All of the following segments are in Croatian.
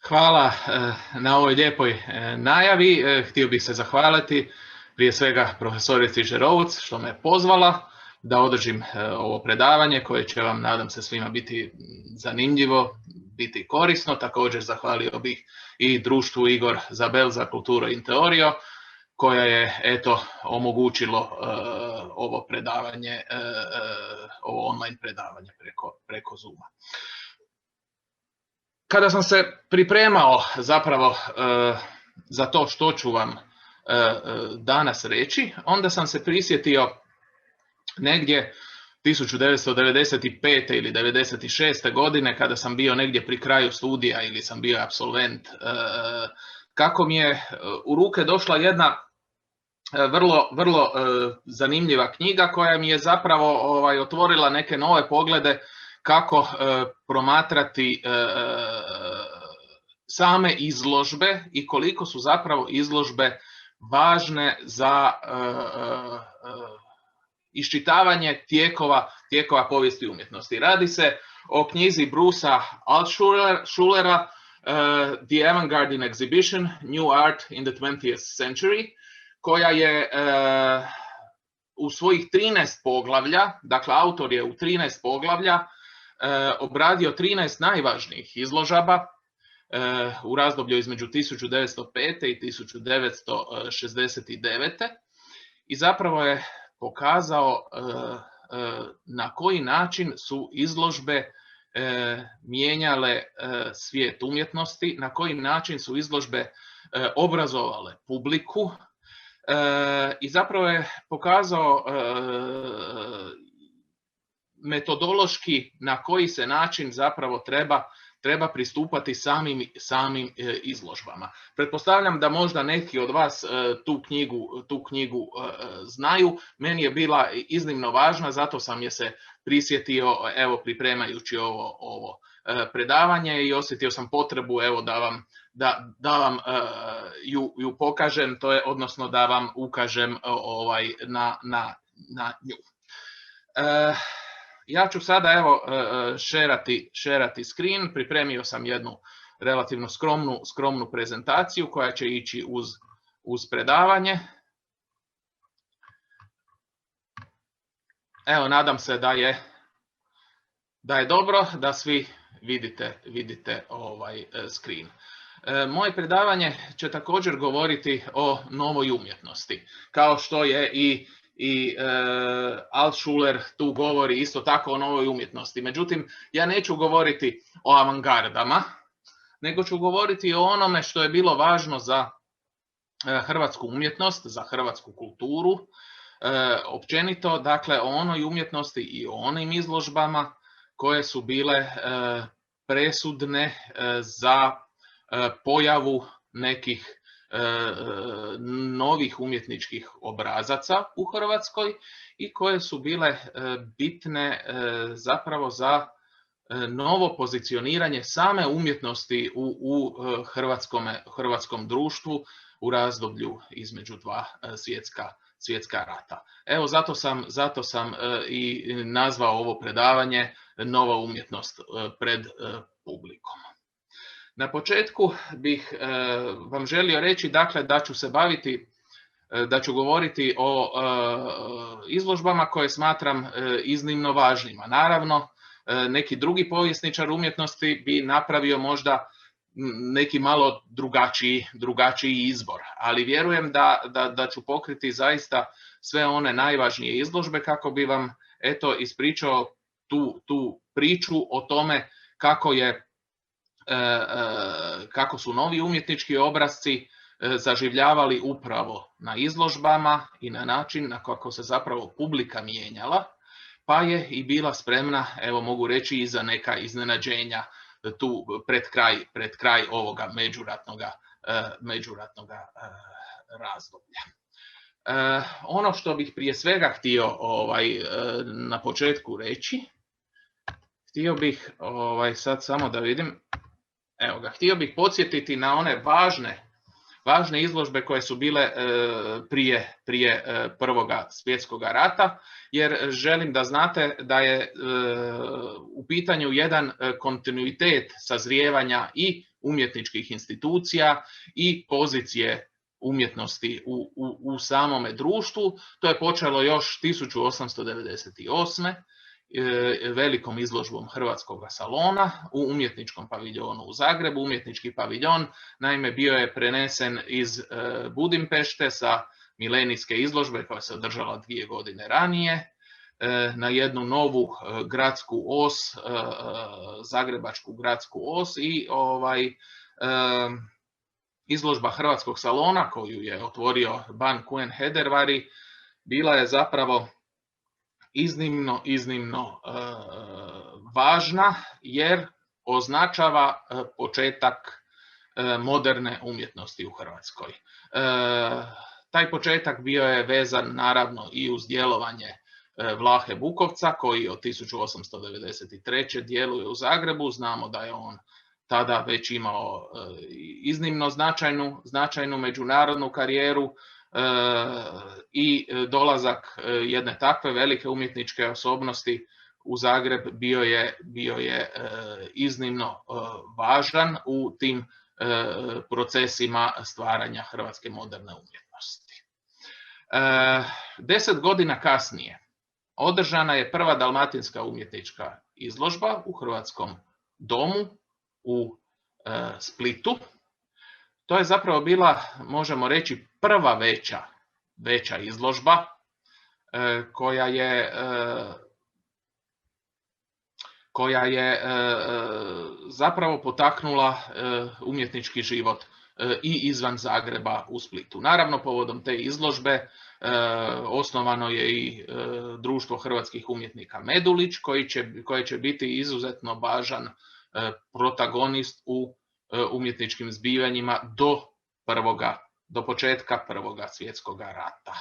Hvala na ovoj lijepoj najavi. Htio bih se zahvaliti prije svega profesorici Žerovuc što me pozvala da održim ovo predavanje koje će vam, nadam se, svima biti zanimljivo, biti korisno. Također zahvalio bih i društvu Igor Zabel za kulturu in teorio koja je omogućilo ovo predavanje, ovo online predavanje preko Zooma. Kada sam se pripremao zapravo za to što ću vam danas reći, onda sam se prisjetio negdje 1995. ili 96. godine kada sam bio negdje pri kraju studija ili sam bio apsolvent, kako mi je u ruke došla jedna vrlo zanimljiva knjiga koja mi je zapravo otvorila neke nove poglede kako promatrati same izložbe i koliko su zapravo izložbe važne za iščitavanje tijekova povijesti umjetnosti. Radi se o knjizi Brucea Altschullera The Avant-Garde in Exhibition, New Art in the 20th Century, koja je u svojih 13 poglavlja, dakle autor je u 13 poglavlja obradio 13 najvažnijih izložaba u razdoblju između 1905. i 1969. i zapravo je pokazao na koji način su izložbe mijenjale svijet umjetnosti, na koji način su izložbe obrazovale publiku i zapravo je pokazao metodološki na koji se način zapravo treba pristupati samim izložbama. Pretpostavljam da možda neki od vas tu knjigu znaju. Meni je bila iznimno važna, zato sam je se prisjetio pripremajući ovo predavanje i osjetio sam potrebu da vam ju pokažem, to je odnosno da vam ukažem na nju. Ja ću sada šerati screen, pripremio sam jednu relativno skromnu prezentaciju koja će ići uz predavanje. Evo, nadam se da je dobro, da svi vidite screen. Moje predavanje će također govoriti o novoj umjetnosti, kao što je i Altschuller tu govori isto tako o novoj umjetnosti. Međutim, ja neću govoriti o avangardama, nego ću govoriti o onome što je bilo važno za hrvatsku umjetnost, za hrvatsku kulturu, općenito, dakle o onoj umjetnosti i o onim izložbama koje su bile presudne za pojavu nekih novih umjetničkih obrazaca u Hrvatskoj i koje su bile bitne zapravo za novo pozicioniranje same umjetnosti u hrvatskom društvu u razdoblju između dva svjetska rata. Evo, zato sam i nazvao ovo predavanje Nova umjetnost pred publikom. Na početku bih vam želio reći dakle da ću govoriti o izložbama koje smatram iznimno važnima. Naravno, neki drugi povjesničar umjetnosti bi napravio možda neki malo drugačiji izbor, ali vjerujem da ću pokriti zaista sve one najvažnije izložbe kako bi vam ispričao tu priču o tome kako su novi umjetnički obrasci zaživljavali upravo na izložbama i na način na kako se zapravo publika mijenjala, pa je i bila spremna, evo mogu reći, i za neka iznenađenja tu pred kraj ovoga međuratnoga razdoblja. Ono što bih prije svega htio na početku reći, htio bih sad samo da vidim, htio bih podsjetiti na one važne izložbe koje su bile prije Prvoga svjetskog rata, jer želim da znate da je u pitanju jedan kontinuitet sazrijevanja i umjetničkih institucija i pozicije umjetnosti u samome društvu. To je počelo još 1898. velikom izložbom Hrvatskog salona u umjetničkom paviljonu u Zagrebu. Umjetnički paviljon naime bio je prenesen iz Budimpešte sa milenijske izložbe koja se održala 2 godine ranije na jednu novu gradsku os, zagrebačku gradsku os i izložba Hrvatskog salona koju je otvorio Ban Kuen Hedervari bila je zapravo iznimno važna jer označava početak moderne umjetnosti u Hrvatskoj. Taj početak bio je vezan naravno i uz djelovanje Vlahe Bukovca koji od 1893. djeluje u Zagrebu. Znamo da je on tada već imao iznimno značajnu međunarodnu karijeru i dolazak jedne takve velike umjetničke osobnosti u Zagreb bio je iznimno važan u tim procesima stvaranja hrvatske moderne umjetnosti. 10 godina kasnije održana je prva dalmatinska umjetnička izložba u Hrvatskom domu u Splitu. To je zapravo bila, možemo reći, prva veća izložba koja je zapravo potaknula umjetnički život i izvan Zagreba u Splitu. Naravno, povodom te izložbe osnovano je i Društvo hrvatskih umjetnika Medulić koje će biti izuzetno važan protagonist u umjetničkim zbivanjima do početka Prvoga svjetskog rata.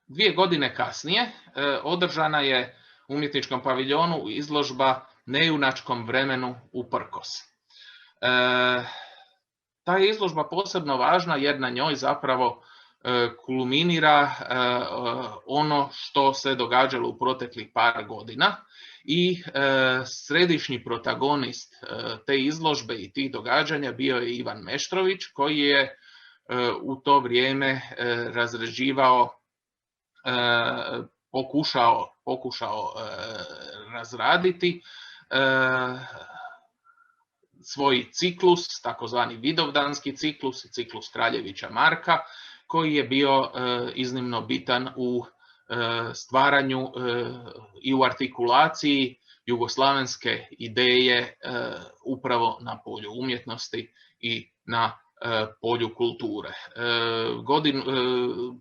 2 godine kasnije održana je u umjetničkom paviljonu izložba Nejunačkom vremenu uprkos. Ta je izložba posebno važna jer na njoj zapravo kulminira ono što se događalo u proteklih par godina i središnji protagonist te izložbe i tih događanja bio je Ivan Meštrović koji je u to vrijeme razrađivao, pokušao razraditi svoj ciklus, takozvani Vidovdanski ciklus, ciklus Kraljevića Marka, koji je bio iznimno bitan u stvaranju i u artikulaciji jugoslavenske ideje upravo na polju umjetnosti i na polju kulture.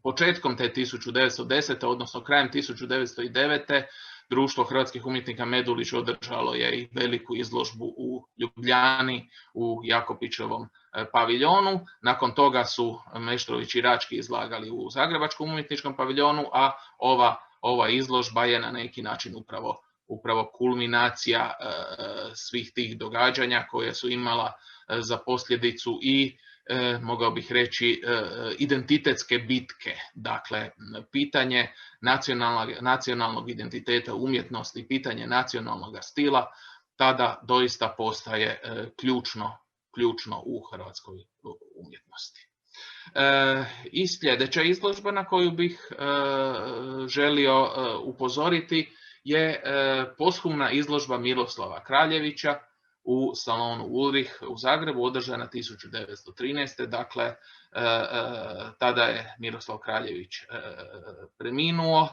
Početkom te 1910. odnosno krajem 1909. Društvo hrvatskih umjetnika Medulić održalo je i veliku izložbu u Ljubljani u Jakopićevom paviljonu. Nakon toga su Meštrović i Rački izlagali u Zagrebačkom umjetničkom paviljonu, a ova izložba je na neki način upravo kulminacija svih tih događanja koje su imala za posljedicu i mogao bih reći identitetske bitke. Dakle, pitanje nacionalnog identiteta umjetnosti, pitanje nacionalnog stila tada doista postaje ključno u hrvatskoj umjetnosti. I sljedeća izložba na koju bih želio upozoriti je posthumna izložba Miroslava Kraljevića u salonu Ulrich u Zagrebu, održana 1913. Dakle, tada je Miroslav Kraljević preminuo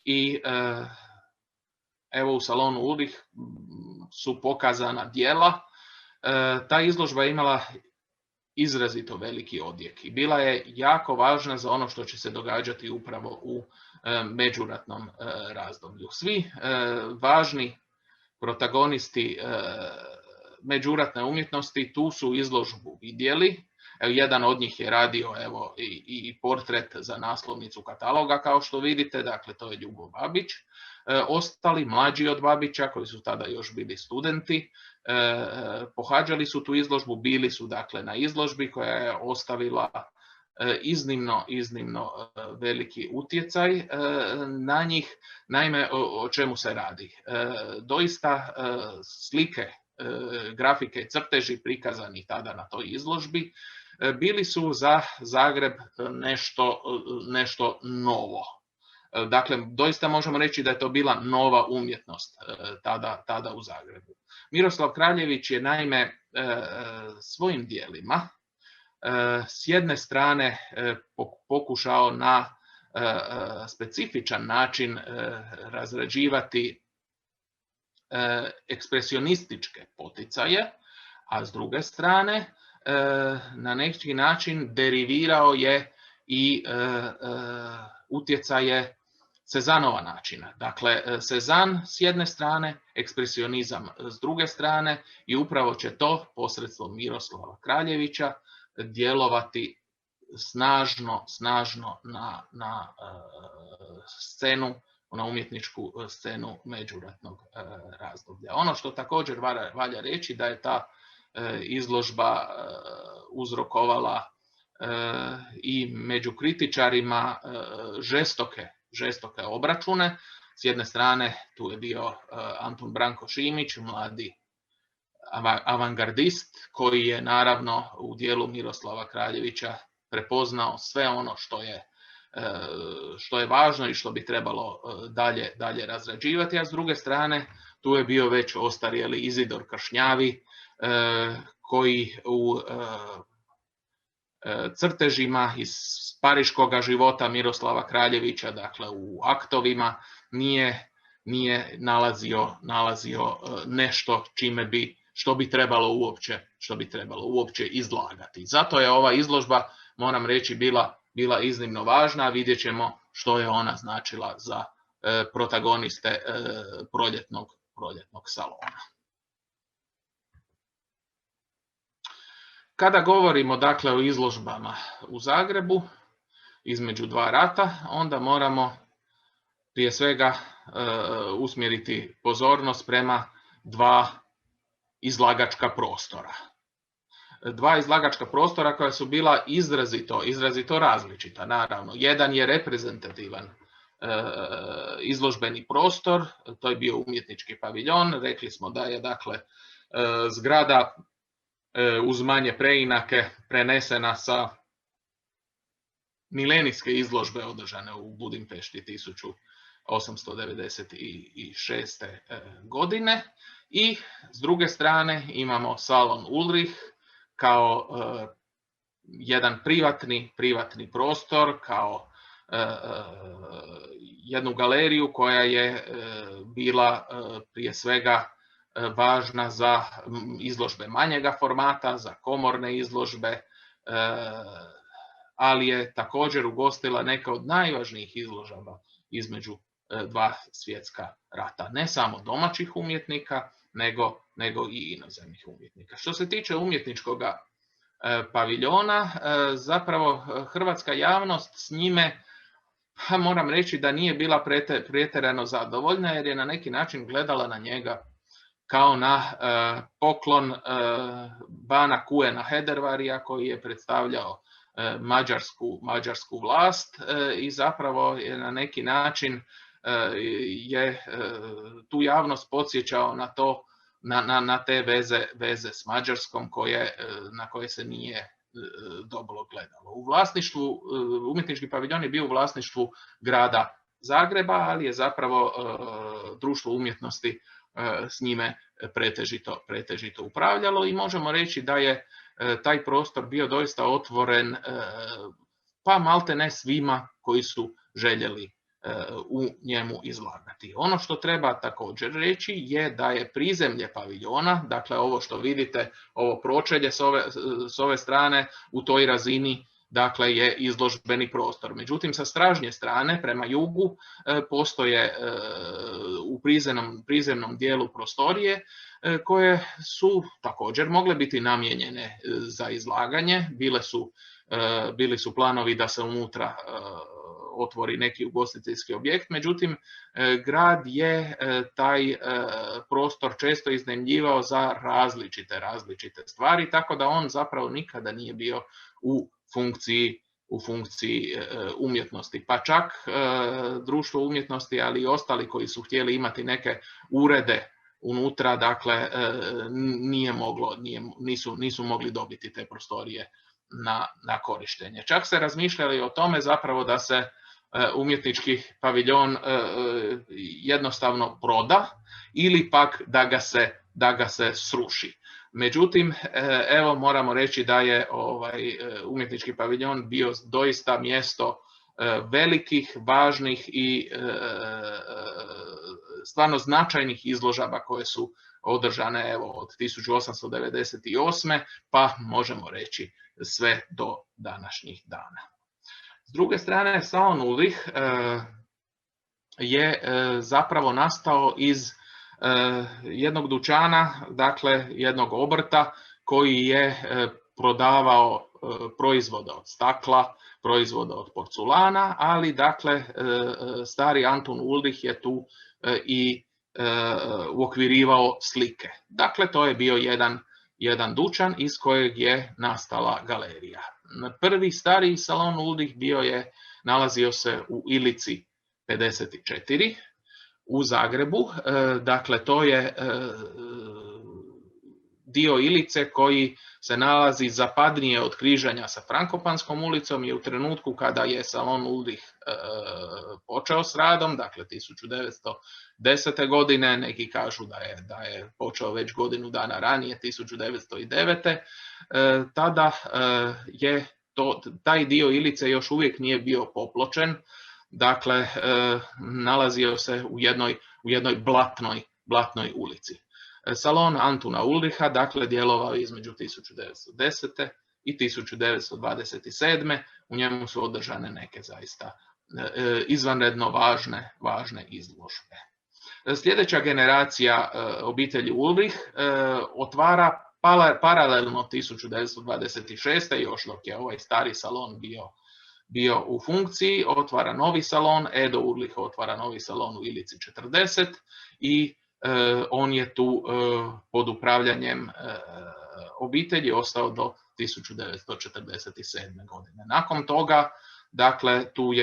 i evo u salonu Ulrich su pokazana djela. Ta izložba je imala izrazito veliki odjek i bila je jako važna za ono što će se događati upravo u međuratnom razdoblju. Svi važni protagonisti međuratne umjetnosti tu su izložbu vidjeli. Jedan od njih je radio i portret za naslovnicu kataloga, kao što vidite, dakle to je Ljubo Babić. Ostali mlađi od Babića, koji su tada još bili studenti, pohađali su tu izložbu, bili su dakle na izložbi koja je ostavila iznimno veliki utjecaj na njih. Naime, o čemu se radi? Doista slike, grafike i crteži prikazani tada na toj izložbi bili su za Zagreb nešto novo. Dakle, doista možemo reći da je to bila nova umjetnost tada u Zagrebu. Miroslav Kraljević je naime svojim dijelima s jedne strane pokušao na specifičan način razrađivati ekspresionističke poticaje, a s druge strane na neki način derivirao je i utjecaje Cezanova načina. Dakle, Cezanne s jedne strane, ekspresionizam s druge strane, i upravo će to posredstvom Miroslava Kraljevića djelovati snažno na scenu, na umjetničku scenu međuratnog razdoblja. Ono što također valja reći da je ta izložba uzrokovala i među kritičarima žestoke obračune. S jedne strane tu je bio Antun Branko Šimić, mladi avangardist, koji je naravno u dijelu Miroslava Kraljevića prepoznao sve ono što je važno i što bi trebalo dalje razrađivati, a s druge strane tu je bio već ostarjeli Izidor Kršnjavi, koji u crtežima iz pariškoga života Miroslava Kraljevića, dakle u aktovima, nije nalazio nešto što bi trebalo uopće izlagati. Zato je ova izložba, moram reći, bila iznimno važna. Vidjet ćemo što je ona značila za protagoniste proljetnog salona. Kada govorimo dakle o izložbama u Zagrebu između dva rata, onda moramo prije svega usmjeriti pozornost prema dva izlagačka prostora. Dva izlagačka prostora koja su bila izrazito različita, naravno. Jedan je reprezentativan izložbeni prostor, to je bio umjetnički paviljon. Rekli smo da je dakle zgrada uz manje preinake prenesena sa milenijske izložbe održane u Budimpešti 1896. godine. I s druge strane imamo salon Ulrich kao jedan privatni prostor, kao jednu galeriju koja je bila prije svega važna za izložbe manjega formata, za komorne izložbe, ali je također ugostila neka od najvažnijih izložaba između dva svjetska rata. Ne samo domaćih umjetnika, nego i inozemnih umjetnika. Što se tiče umjetničkog paviljona, zapravo hrvatska javnost s njime, moram reći da nije bila pretjerano zadovoljna, jer je na neki način gledala na njega kao na poklon bana Kuena Hedervarija, koji je predstavljao mađarsku vlast, i zapravo je na neki način je tu javnost podsjećao na to, na te veze s Mađarskom na koje se nije dobro gledalo. U vlasništvu, umjetnički paviljon je bio u vlasništvu grada Zagreba, ali je zapravo društvo umjetnosti s njime pretežito upravljalo, i možemo reći da je taj prostor bio doista otvoren pa malte ne svima koji su željeli u njemu izlagati. Ono što treba također reći je da je prizemlje paviljona, dakle ovo što vidite, ovo pročelje s ove strane, u toj razini dakle je izložbeni prostor. Međutim, sa stražnje strane prema jugu postoje u prizemnom dijelu prostorije koje su također mogle biti namijenjene za izlaganje. Bili su planovi da se unutra otvori neki ugostiteljski objekt, međutim grad je taj prostor često iznajmljivao za različite stvari, tako da on zapravo nikada nije bio u u funkciji umjetnosti, pa čak društvo umjetnosti, ali i ostali koji su htjeli imati neke urede unutra, dakle nisu mogli dobiti te prostorije na korištenje. Čak se razmišljali o tome zapravo da se umjetnički paviljon jednostavno proda ili pak da ga se sruši. Međutim, evo moramo reći da je umjetnički paviljon bio doista mjesto velikih, važnih i stvarno značajnih izložaba koje su održane evo od 1898. pa možemo reći sve do današnjih dana. S druge strane, salon Ulrich je zapravo nastao iz jednog dućana, dakle jednog obrta koji je prodavao proizvode od stakla, proizvode od porculana, ali dakle stari Anton Ulrich je tu i uokvirivao slike. Dakle, to je bio jedan dućan iz kojeg je nastala galerija. Prvi stariji salon Ulrich nalazio se u Ilici 54 u Zagrebu. Dakle, to je dio Ilice koji se nalazi zapadnije od križanja sa Frankopanskom ulicom i u trenutku kada je salon Ulrich počeo s radom, dakle 1910. godine, neki kažu da je počeo već godinu dana ranije, 1909. Tada je taj dio Ilice još uvijek nije bio popločen, dakle nalazio se u jednoj blatnoj ulici. Salon Antuna Ulricha, dakle, djelovao između 1910. i 1927. U njemu su održane neke zaista izvanredno važne izložbe. Sljedeća generacija obitelji Ulrich otvara paralelno 1926. još dok je ovaj stari salon bio u funkciji, otvara novi salon, Edo Ulrich otvara novi salon u Ilici 40 i on je tu pod upravljanjem obitelji ostao do 1947. godine. Nakon toga, dakle, tu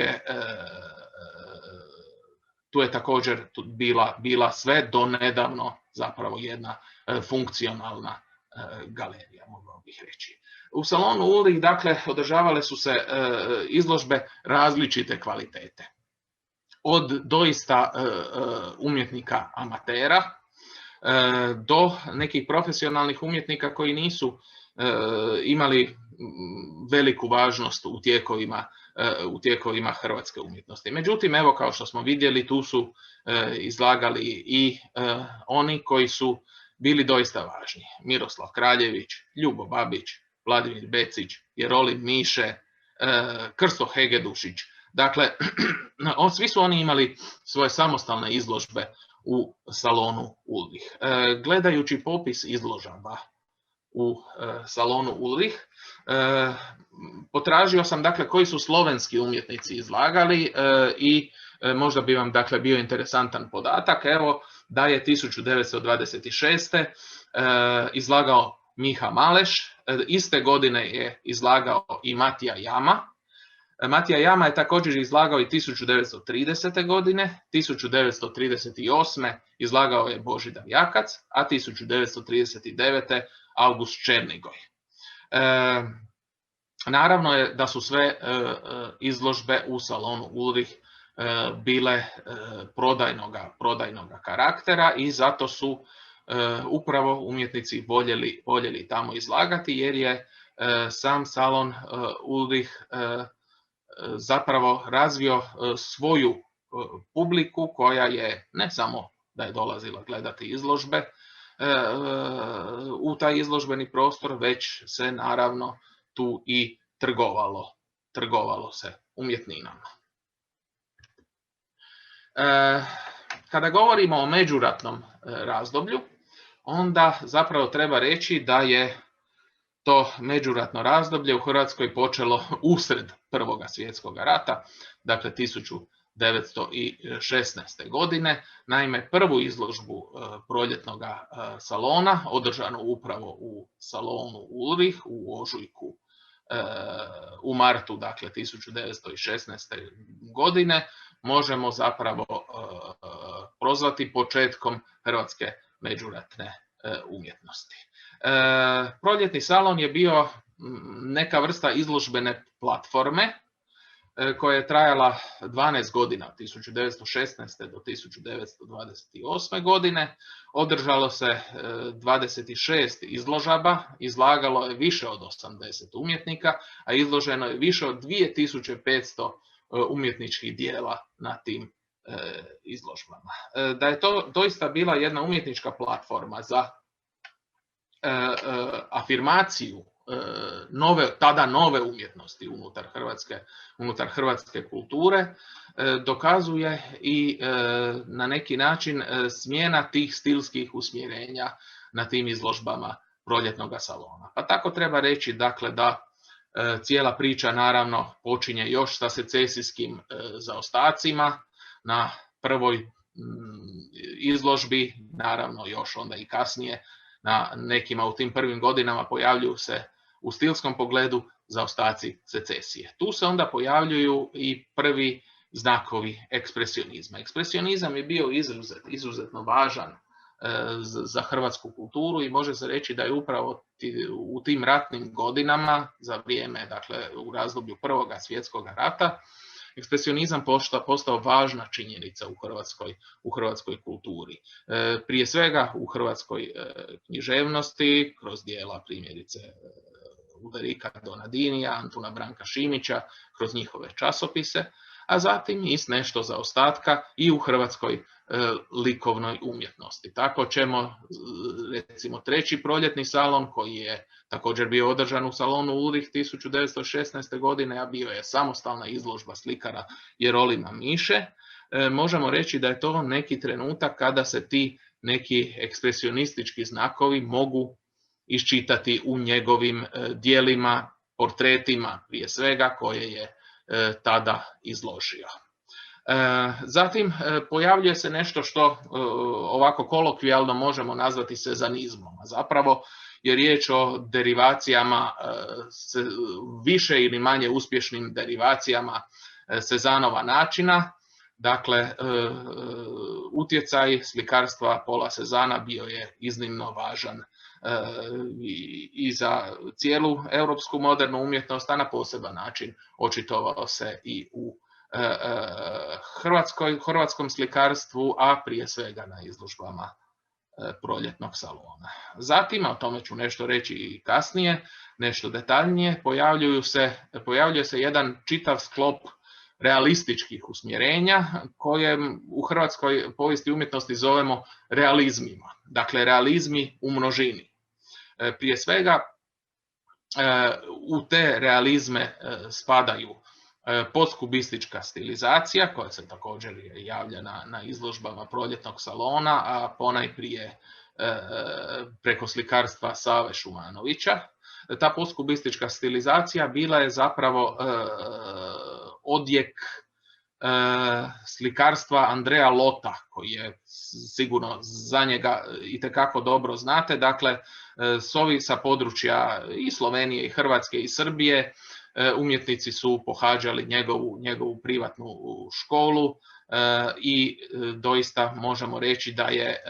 je također bila sve do nedavno zapravo jedna funkcionalna galerija, mogao bih reći. U salonu Ulrich, dakle, održavale su se izložbe različite kvalitete. Od doista umjetnika amatera do nekih profesionalnih umjetnika koji nisu imali veliku važnost u tijekovima hrvatske umjetnosti. Međutim, evo kao što smo vidjeli, tu su izlagali i oni koji su bili doista važni. Miroslav Kraljević, Ljubo Babić, Vladimir Becić, Jerolim Miše, Krsto Hegedušić. Dakle, svi su oni imali svoje samostalne izložbe u salonu Ulrich. Gledajući popis izložaba u salonu Ulrich, potražio sam, dakle, koji su slovenski umjetnici izlagali i možda bi vam, dakle, bio interesantan podatak. Evo da je 1926. Izlagao Miha Maleš, iste godine je izlagao i Matija Jama. Matija Jama je također izlagao i 1930. godine, 1938. izlagao je Božidar Jakac, a 1939. August Černigoj. Naravno je da su sve izložbe u salonu Ulrich bile prodajnoga karaktera i zato su upravo umjetnici voljeli tamo izlagati, jer je sam salon Ulrich zapravo razvio svoju publiku koja je ne samo da je dolazila gledati izložbe u taj izložbeni prostor, već se naravno tu i trgovalo se umjetninama. Kada govorimo o međuratnom razdoblju, onda zapravo treba reći da je to međuratno razdoblje u Hrvatskoj počelo usred Prvoga svjetskog rata, dakle 1916. godine. Naime, prvu izložbu proljetnog salona, održanu upravo u salonu Ulrich u ožujku u martu, dakle 1916. godine, možemo zapravo prozvati početkom hrvatske međuratne umjetnosti. Proljetni salon je bio neka vrsta izložbene platforme koja je trajala 12 godina, 1916. do 1928. godine. Održalo se 26 izložaba, izlagalo je više od 80 umjetnika, a izloženo je više od 2500 umjetničkih dijela na tim izložbama. Da je to doista bila jedna umjetnička platforma za afirmaciju tada nove umjetnosti unutar hrvatske kulture, dokazuje i na neki način smjena tih stilskih usmjerenja na tim izložbama proljetnog salona. Pa tako treba reći, dakle, da cijela priča naravno počinje još sa secesijskim zaostacima na prvoj izložbi, naravno još onda i kasnije na nekima u tim prvim godinama pojavljuju se u stilskom pogledu zaostaci secesije. Tu se onda pojavljuju i prvi znakovi ekspresionizma. Ekspresionizam je bio izuzetno važan za hrvatsku kulturu i može se reći da je upravo u tim ratnim godinama, za vrijeme, dakle u razdoblju Prvoga svjetskog rata, ekspresionizam postao važna činjenica u hrvatskoj kulturi. Prije svega u hrvatskoj književnosti, kroz dijela primjerice Uderika Donadinija, Antuna Branka Šimića, kroz njihove časopise, a zatim i nešto zaostatka i u hrvatskoj likovnoj umjetnosti. Tako ćemo, recimo, treći proljetni salon, koji je također bio održan u salonu Ulrich 1916. godine, a bio je samostalna izložba slikara Jerolima Miše, možemo reći da je to neki trenutak kada se ti neki ekspresionistički znakovi mogu iščitati u njegovim dijelima, portretima prije svega, koje je tada izložio. Zatim pojavljuje se nešto što ovako kolokvijalno možemo nazvati sezanizmom, a zapravo je riječ o derivacijama, više ili manje uspješnim derivacijama Cezanova načina. Dakle, utjecaj slikarstva Paula Cézanna bio je iznimno važan i za cijelu europsku modernu umjetnost, a na poseban način očitovao se i u hrvatskom slikarstvu, a prije svega na izložbama proljetnog salona. Zatim, o tome ću nešto reći i kasnije, nešto detaljnije, pojavljuje se jedan čitav sklop realističkih usmjerenja koje u hrvatskoj povijesti umjetnosti zovemo realizmima. Dakle, realizmi u množini. Prije svega, u te realizme spadaju postkubistička stilizacija, koja se također javlja na izložbama proljetnog salona, a ponajprije preko slikarstva Save Šumanovića. Ta postkubistička stilizacija bila je zapravo odjek slikarstva Andreja Lota, koji je sigurno za njega itekako dobro znate. Dakle, sa područja i Slovenije, i Hrvatske, i Srbije umjetnici su pohađali njegovu privatnu školu i doista možemo reći da je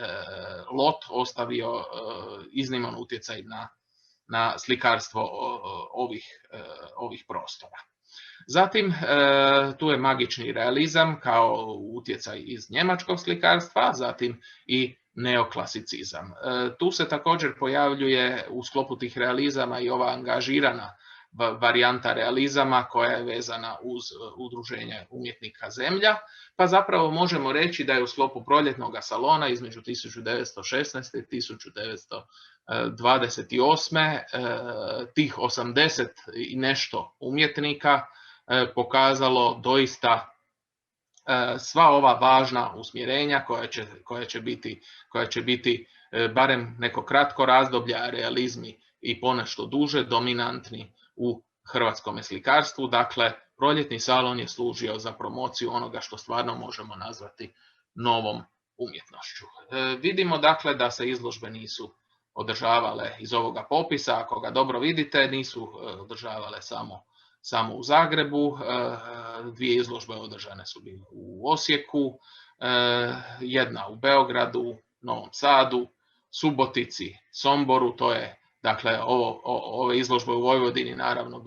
Lot ostavio izniman utjecaj na slikarstvo ovih prostora. Zatim, tu je magični realizam kao utjecaj iz njemačkog slikarstva, zatim i neoklasicizam. Tu se također pojavljuje u sklopu tih realizama i ova angažirana varijanta realizama koja je vezana uz udruženje umjetnika Zemlja, pa zapravo možemo reći da je u sklopu proljetnog salona između 1916. i 1928. tih 80 i nešto umjetnika pokazalo doista sva ova važna usmjerenja koja će biti barem neko kratko razdoblje, a realizmi i ponešto duže dominantni u hrvatskom slikarstvu. Dakle, proljetni salon je služio za promociju onoga što stvarno možemo nazvati novom umjetnošću. Vidimo dakle da se izložbe nisu održavale iz ovoga popisa, ako ga dobro vidite, nisu održavale samo u Zagrebu. 2 izložbe održane su bile u Osijeku, jedna u Beogradu, Novom Sadu, Subotici, Somboru. To je, dakle, ove izložbe u Vojvodini naravno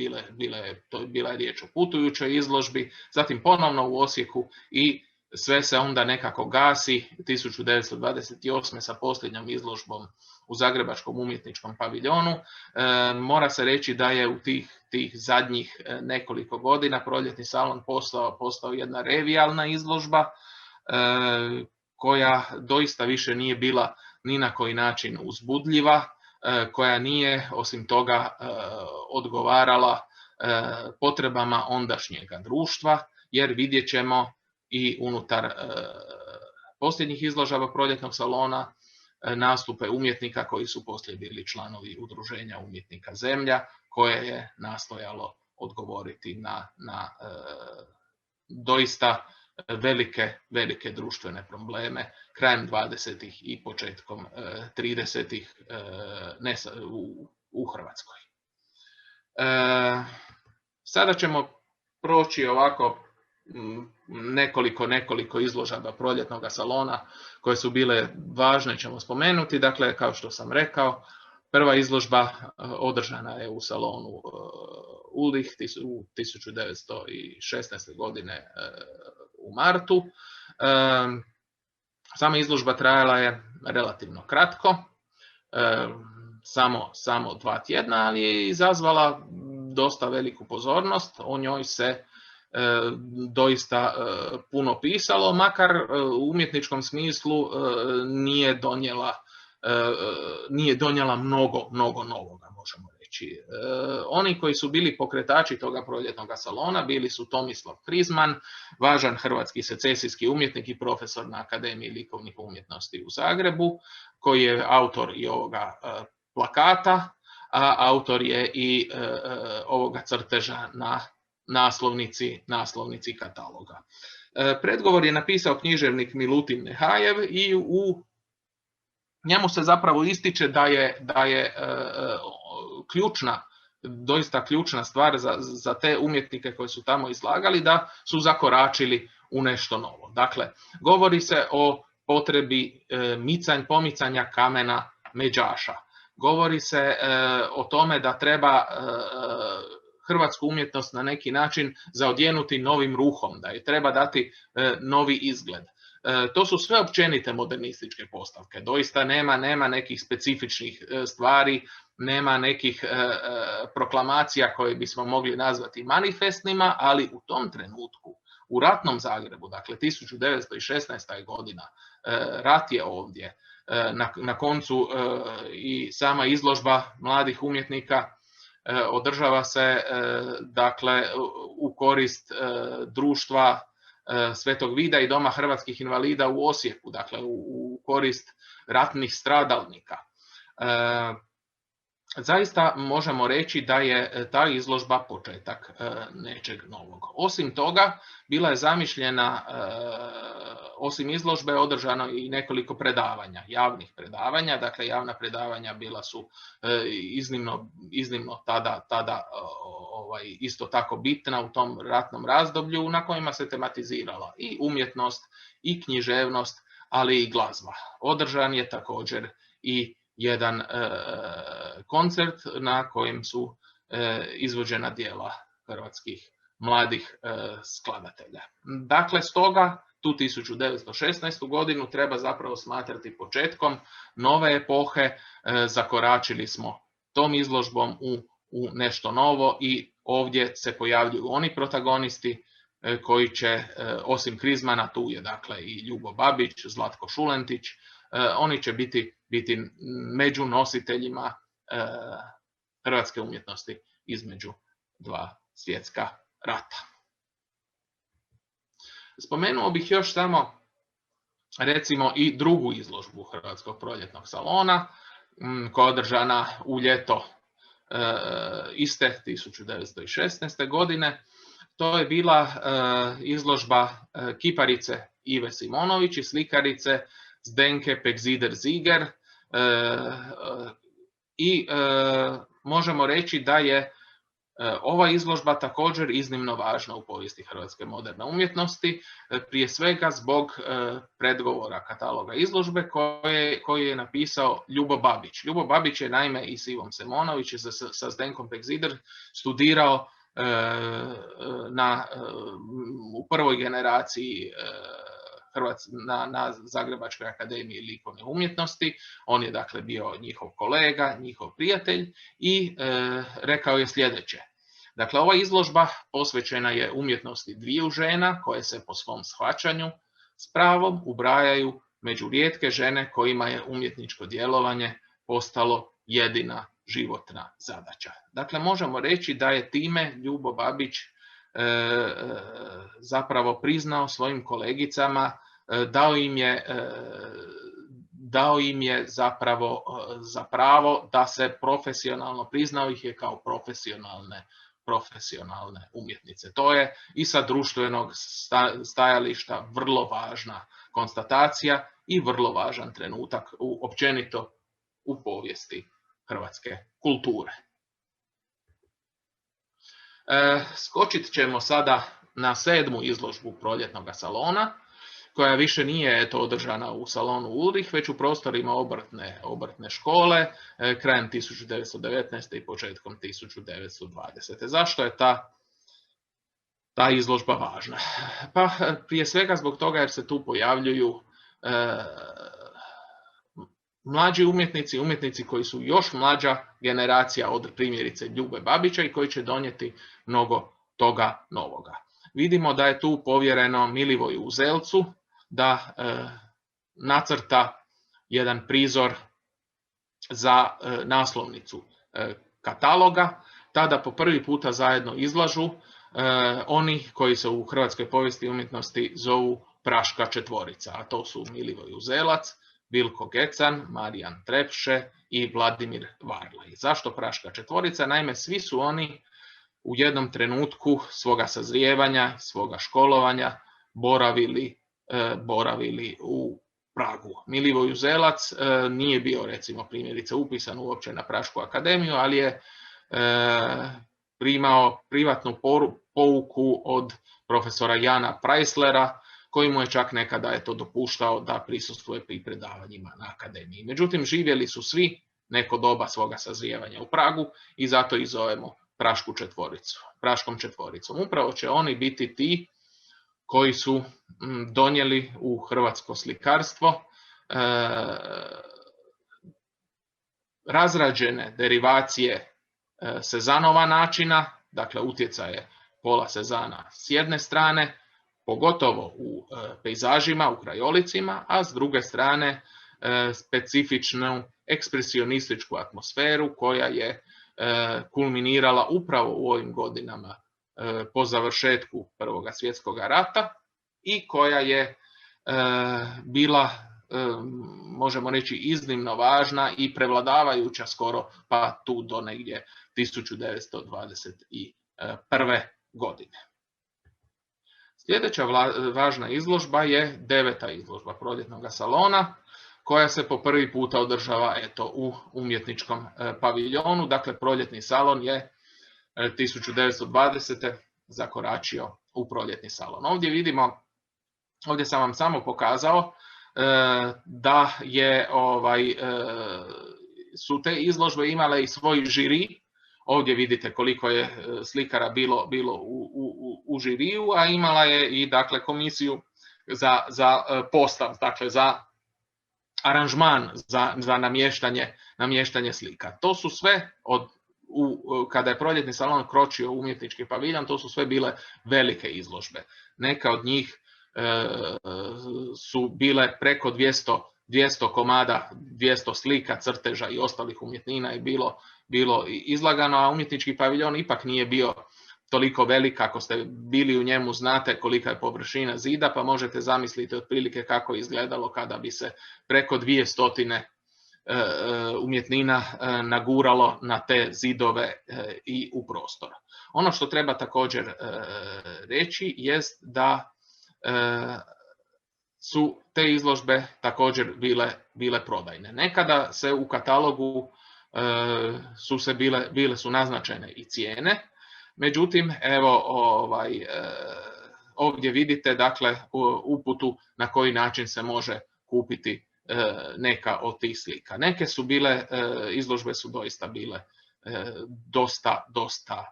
bila je riječ o putujućoj izložbi, zatim ponovno u Osijeku i sve se onda nekako gasi 1928. sa posljednjom izložbom u Zagrebačkom umjetničkom paviljonu. Mora se reći da je u tih zadnjih nekoliko godina Proljetni salon postao jedna revijalna izložba koja doista više nije bila ni na koji način uzbudljiva, koja nije osim toga odgovarala potrebama ondašnjega društva, jer vidjet ćemo i unutar posljednjih izložaba Proljetnog salona nastupe umjetnika koji su poslije bili članovi Udruženja umjetnika Zemlja, koje je nastojalo odgovoriti na doista velike društvene probleme krajem 20. i početkom 30. u Hrvatskoj. Sada ćemo proći ovako nekoliko izložaba Proljetnog salona koje su bile važne, ćemo spomenuti. Dakle, kao što sam rekao, prva izložba održana je u salonu Ulich u 1916. godine u martu. Sama izložba trajala je relativno kratko, samo 2 tjedna, ali je izazvala dosta veliku pozornost. O njoj se doista puno pisalo, makar u umjetničkom smislu nije donijela mnogo novoga, možemo reći. Oni koji su bili pokretači toga Proljetnog salona bili su Tomislav Krizman, važan hrvatski secesijski umjetnik i profesor na Akademiji likovnih umjetnosti u Zagrebu, koji je autor i ovoga plakata, a autor je i ovoga crteža na naslovnici kataloga. Predgovor je napisao književnik Milutin Nehajev i u njemu se zapravo ističe da je doista ključna stvar za te umjetnike koji su tamo izlagali, da su zakoračili u nešto novo. Dakle, govori se o potrebi pomicanja kamena međaša. Govori se o tome da treba hrvatsku umjetnost na neki način zaodjenuti novim ruhom, da je treba dati novi izgled. To su sve općenite modernističke postavke. Doista nema nekih specifičnih stvari, nema nekih proklamacija koje bismo mogli nazvati manifestnima, ali u tom trenutku, u ratnom Zagrebu, dakle 1916. godina, rat je ovdje. Na koncu i sama izložba mladih umjetnika održava se dakle u korist društva Svetog Vida i Doma hrvatskih invalida u Osijeku, dakle u korist ratnih stradalnika. Zaista možemo reći da je ta izložba početak nečeg novog. Osim toga, bila je zamišljena, osim izložbe, održano i nekoliko predavanja, javnih predavanja. Dakle, javna predavanja bila su iznimno tada isto tako bitna u tom ratnom razdoblju, na kojima se tematizirala i umjetnost, i književnost, ali i glazba. Održan je također i jedan koncert na kojem su izvođena djela hrvatskih mladih skladatelja. Dakle, stoga tu 1916. godinu treba zapravo smatrati početkom nove epohe. Zakoračili smo tom izložbom u nešto novo i ovdje se pojavljuju oni protagonisti koji će, osim Krizmana, tu je dakle i Ljubo Babić, Zlatko Šulentić, oni će biti među nositeljima hrvatske umjetnosti između 2 svjetska rata. Spomenuo bih još samo recimo i drugu izložbu Hrvatskog proljetnog salona koja je održana u ljeto iste 1916. godine. To je bila izložba kiparice Ive Simonović i slikarice Zdenke Pegzider-Ziger, I možemo reći da je ova izložba također iznimno važna u povijesti hrvatske moderne umjetnosti, prije svega zbog predgovora kataloga izložbe koji je napisao Ljubo Babić. Ljubo Babić je naime i s Ivom Semonović i sa Zdenkom Pegzider studirao u prvoj generaciji na Zagrebačkoj akademiji likovne umjetnosti. On je dakle bio njihov kolega, njihov prijatelj i rekao je sljedeće. Dakle, ova izložba posvećena je umjetnosti dviju žena koje se po svom shvaćanju s pravom ubrajaju među rijetke žene kojima je umjetničko djelovanje postalo jedina životna zadaća. Dakle, možemo reći da je time Ljubo Babić zapravo priznao svojim kolegicama, dao im je zapravo za pravo da se profesionalno, priznao ih je kao profesionalne umjetnice. To je i sa društvenog stajališta vrlo važna konstatacija i vrlo važan trenutak općenito u povijesti hrvatske kulture. Skočit ćemo sada na 7. izložbu proljetnog salona, koja više nije održana u salonu Ulrich, već u prostorima obrtne škole krajem 1919. i početkom 1920. Zašto je ta izložba važna? Pa prije svega zbog toga jer se tu pojavljuju mlađi umjetnici koji su još mlađa generacija od primjerice Ljube Babića i koji će donijeti mnogo toga novoga. Vidimo da je tu povjereno Milivoju Uzelcu da nacrta jedan prizor za naslovnicu kataloga. Tada po prvi puta zajedno izlažu oni koji se u hrvatskoj povijesti umjetnosti zovu Praška četvorica, a to su Milivoj Uzelac, Vilko Gecan, Marijan Trepše i Vladimir Varlaj. Zašto Praška četvorica? Naime, svi su oni u jednom trenutku svoga sazrijevanja, svoga školovanja boravili u Pragu. Milivoj Uzelac nije bio, recimo, primjerice upisan uopće na Prašku akademiju, ali je primao privatnu pouku od profesora Jana Preislera, koji mu je čak nekada dopuštao da prisustvuje pri predavanjima na akademiji. Međutim, živjeli su svi neko doba svoga sazrijevanja u Pragu i zato ih zovemo Praškom četvoricom. Upravo će oni biti ti koji su donijeli u hrvatsko slikarstvo razrađene derivacije Sezanova načina, dakle utjecaje Pola Sezana s jedne strane, pogotovo u pejzažima, u krajolicima, a s druge strane specifičnu ekspresionističku atmosferu koja je kulminirala upravo u ovim godinama po završetku Prvog svjetskog rata i koja je bila, možemo reći, iznimno važna i prevladavajuća skoro pa tu do negdje 1921. godine. Sljedeća važna izložba je 9. izložba proljetnog salona, koja se po prvi puta održava u umjetničkom paviljonu. Dakle, proljetni salon je 1920. zakoračio u proljetni salon. Ovdje sam vam samo pokazao da su te izložbe imale i svoj žiri. Ovdje vidite koliko je slikara bilo u žiriju, a imala je i dakle komisiju za postav, dakle za aranžman za namještanje slika. To su sve kada je proljetni salon kročio u umjetnički paviljon, to su sve bile velike izložbe. Neka od njih su bile preko 200 komada, 200 slika, crteža i ostalih umjetnina je bilo izlagano, a umjetnički paviljon ipak nije bio toliko velik. Ako ste bili u njemu, znate kolika je površina zida, pa možete zamisliti otprilike kako je izgledalo kada bi se preko 200 umjetnina naguralo na te zidove i u prostor. Ono što treba također reći jest da su te izložbe također bile prodajne. Nekada se u katalogu bile su naznačene i cijene, međutim, evo ovdje vidite dakle uputu na koji način se može kupiti neka od tih slika. Neke su bile, izložbe su doista bile dosta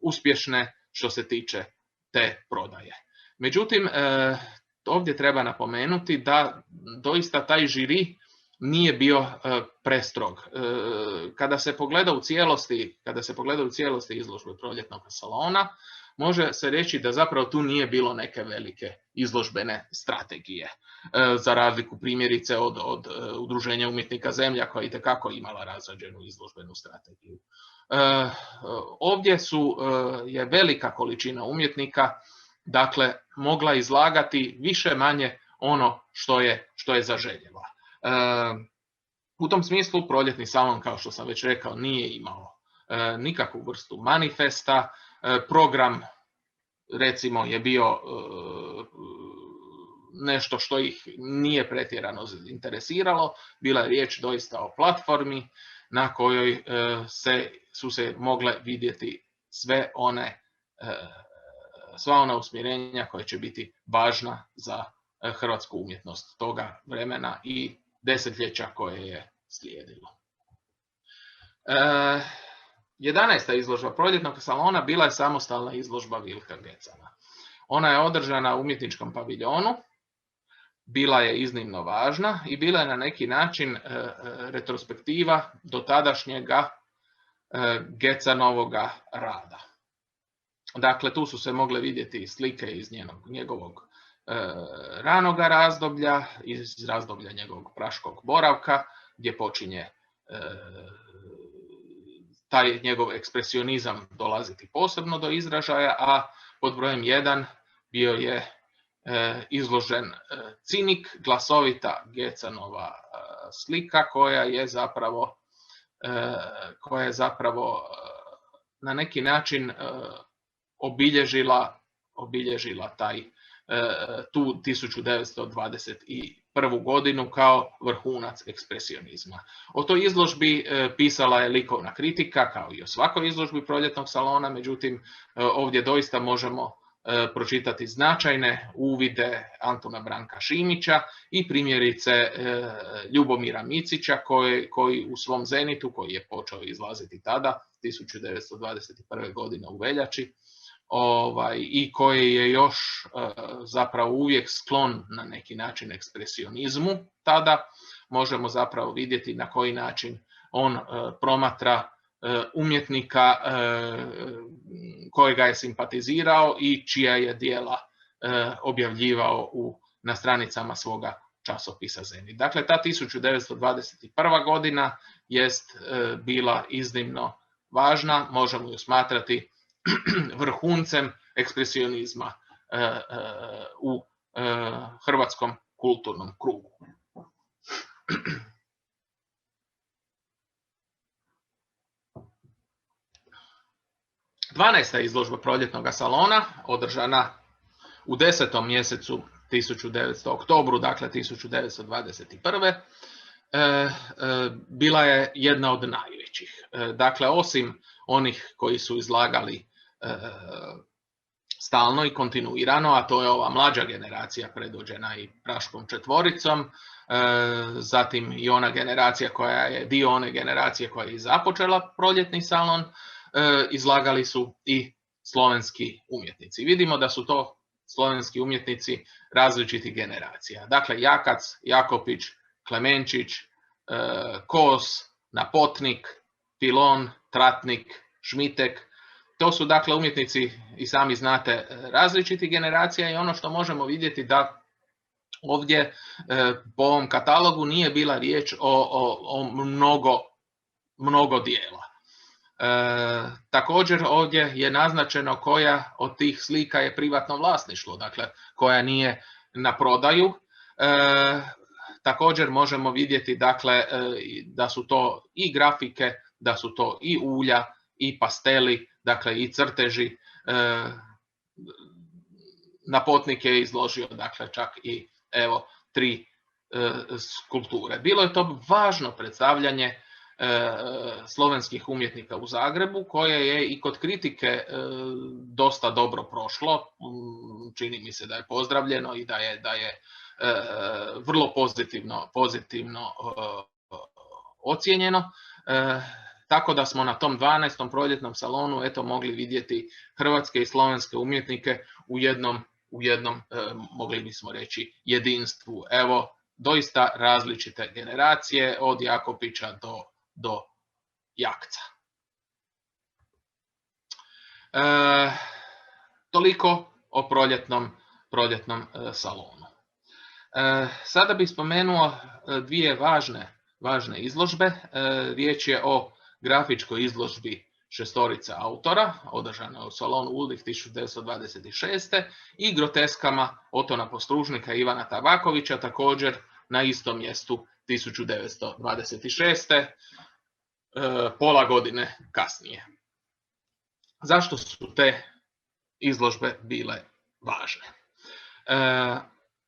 uspješne što se tiče te prodaje. Međutim, ovdje treba napomenuti da doista taj žiri nije bio prestrog. Kada se pogleda u cijelosti izložbe proljetnog salona, može se reći da zapravo tu nije bilo neke velike izložbene strategije. Za razliku primjerice od Udruženja umjetnika Zemlja koja je itekako imala razrađenu izložbenu strategiju. Ovdje je velika količina umjetnika dakle mogla izlagati više manje ono što je zaželjela. U tom smislu proljetni salon, kao što sam već rekao, nije imao nikakvu vrstu manifesta. Program recimo je bio nešto što ih nije pretjerano interesiralo. Bila je riječ doista o platformi na kojoj su se mogle vidjeti sva ona usmjerenja koja će biti važna za hrvatsku umjetnost toga vremena i desetljeća koje je slijedilo. 11. izložba proljetnog salona bila je samostalna izložba Vilka Gecana. Ona je održana u umjetničkom paviljonu, bila je iznimno važna i bila je na neki način retrospektiva do tadašnjega Gecanovoga rada. Dakle, tu su se mogle vidjeti slike iz njegovog ranoga razdoblja, iz razdoblja njegovog praškog boravka, gdje počinje taj njegov ekspresionizam dolaziti posebno do izražaja, a pod brojem 1 bio je izložen Cinik, glasovita Gecanova slika koja je zapravo na neki način obilježila tu 1921. godinu kao vrhunac ekspresionizma. O toj izložbi pisala je likovna kritika, kao i o svakoj izložbi proljetnog salona, međutim ovdje doista možemo pročitati značajne uvide Antuna Branka Šimića i primjerice Ljubomira Micića koji u svom zenitu, koji je počeo izlaziti tada, 1921. godine u veljači, i koji je još zapravo uvijek sklon na neki način ekspresionizmu, tada možemo zapravo vidjeti na koji način on promatra umjetnika kojega je simpatizirao i čija je djela objavljivao na stranicama svoga časopisa Zenit. Dakle, ta 1921. godina jest bila iznimno važna, možemo ju smatrati vrhuncem ekspresionizma u hrvatskom kulturnom krugu. 12. izložba proljetnog salona, održana u 10. mjesecu oktobru, dakle 1921. Bila je jedna od najvećih. Dakle, osim onih koji su izlagali stalno i kontinuirano, a to je ova mlađa generacija predvođena i Praškom četvoricom, zatim i ona generacija koja je dio one generacije koja je započela proljetni salon, izlagali su i slovenski umjetnici. Vidimo da su to slovenski umjetnici različitih generacija. Dakle, Jakac, Jakopić, Klemenčić, Kos, Napotnik, Pilon, Tratnik, Šmitek. To su dakle umjetnici, i sami znate, različitih generacija i ono što možemo vidjeti da ovdje po ovom katalogu nije bila riječ o mnogo dijela. Također ovdje je naznačeno koja od tih slika je privatno vlasništvo, dakle koja nije na prodaju. Također možemo vidjeti dakle da su to i grafike, da su to i ulja, i pasteli, dakle i crteži. na potnike je izložio dakle čak i evo 3 skulpture. Bilo je to važno predstavljanje slovenskih umjetnika u Zagrebu, koje je i kod kritike dosta dobro prošlo. Čini mi se da je pozdravljeno i da je vrlo pozitivno ocijenjeno. Tako da smo na tom 12. proljetnom salonu mogli vidjeti hrvatske i slovenske umjetnike u jednom mogli bismo reći, jedinstvu. Evo, doista različite generacije, od Jakopića do Jakca. Toliko o proljetnom salonu. Sada bih spomenuo 2 važne izložbe. Riječ je o grafičkoj izložbi 6 autora, održana u salonu Ulrich 1926. i groteskama Otona Postružnika i Ivana Tabakovića, također na istom mjestu 1926. Pola godine kasnije. Zašto su te izložbe bile važne?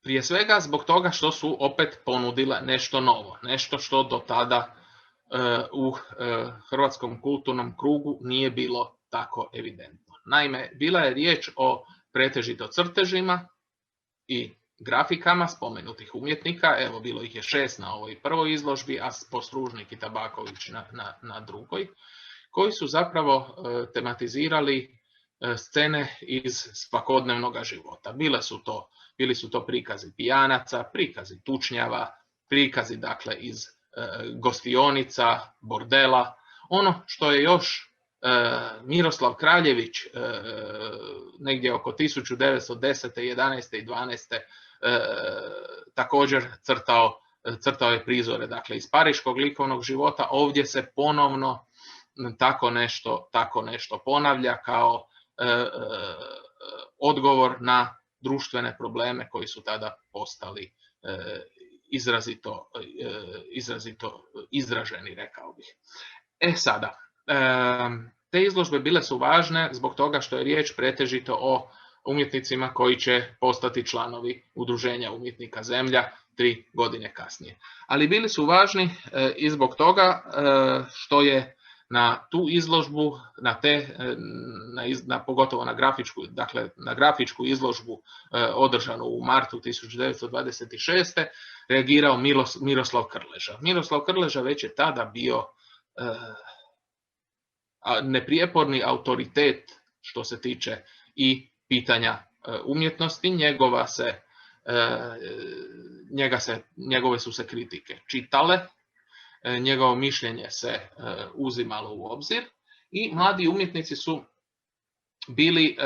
Prije svega zbog toga što su opet ponudile nešto novo, nešto što do tada u hrvatskom kulturnom krugu nije bilo tako evidentno. Naime, bila je riječ o pretežito crtežima i grafikama spomenutih umjetnika, evo bilo ih je 6 na ovoj prvoj izložbi, a Postružnik i Tabaković na drugoj, koji su zapravo tematizirali scene iz svakodnevnog života. Bili su to prikazi pijanaca, prikazi tučnjava, prikazi dakle iz gostionica, bordela. Ono što je još Miroslav Kraljević negdje oko 1910. 11. i 12. Također crtao je prizore dakle iz pariškog likovnog života. Ovdje se ponovno tako nešto ponavlja kao odgovor na društvene probleme koji su tada postali izrazito izraženi, rekao bih. Sada, te izložbe bile su važne zbog toga što je riječ pretežito o umjetnicima koji će postati članovi Udruženja umjetnika Zemlja 3 godine kasnije. Ali bili su važni i zbog toga što je na tu izložbu, pogotovo na grafičku izložbu održanu u martu 1926. reagirao Miroslav Krleža. Miroslav Krleža već je tada bio neprijeporni autoritet što se tiče i pitanja umjetnosti. Njegove su se kritike čitale, njegovo mišljenje se uzimalo u obzir i mladi umjetnici su bili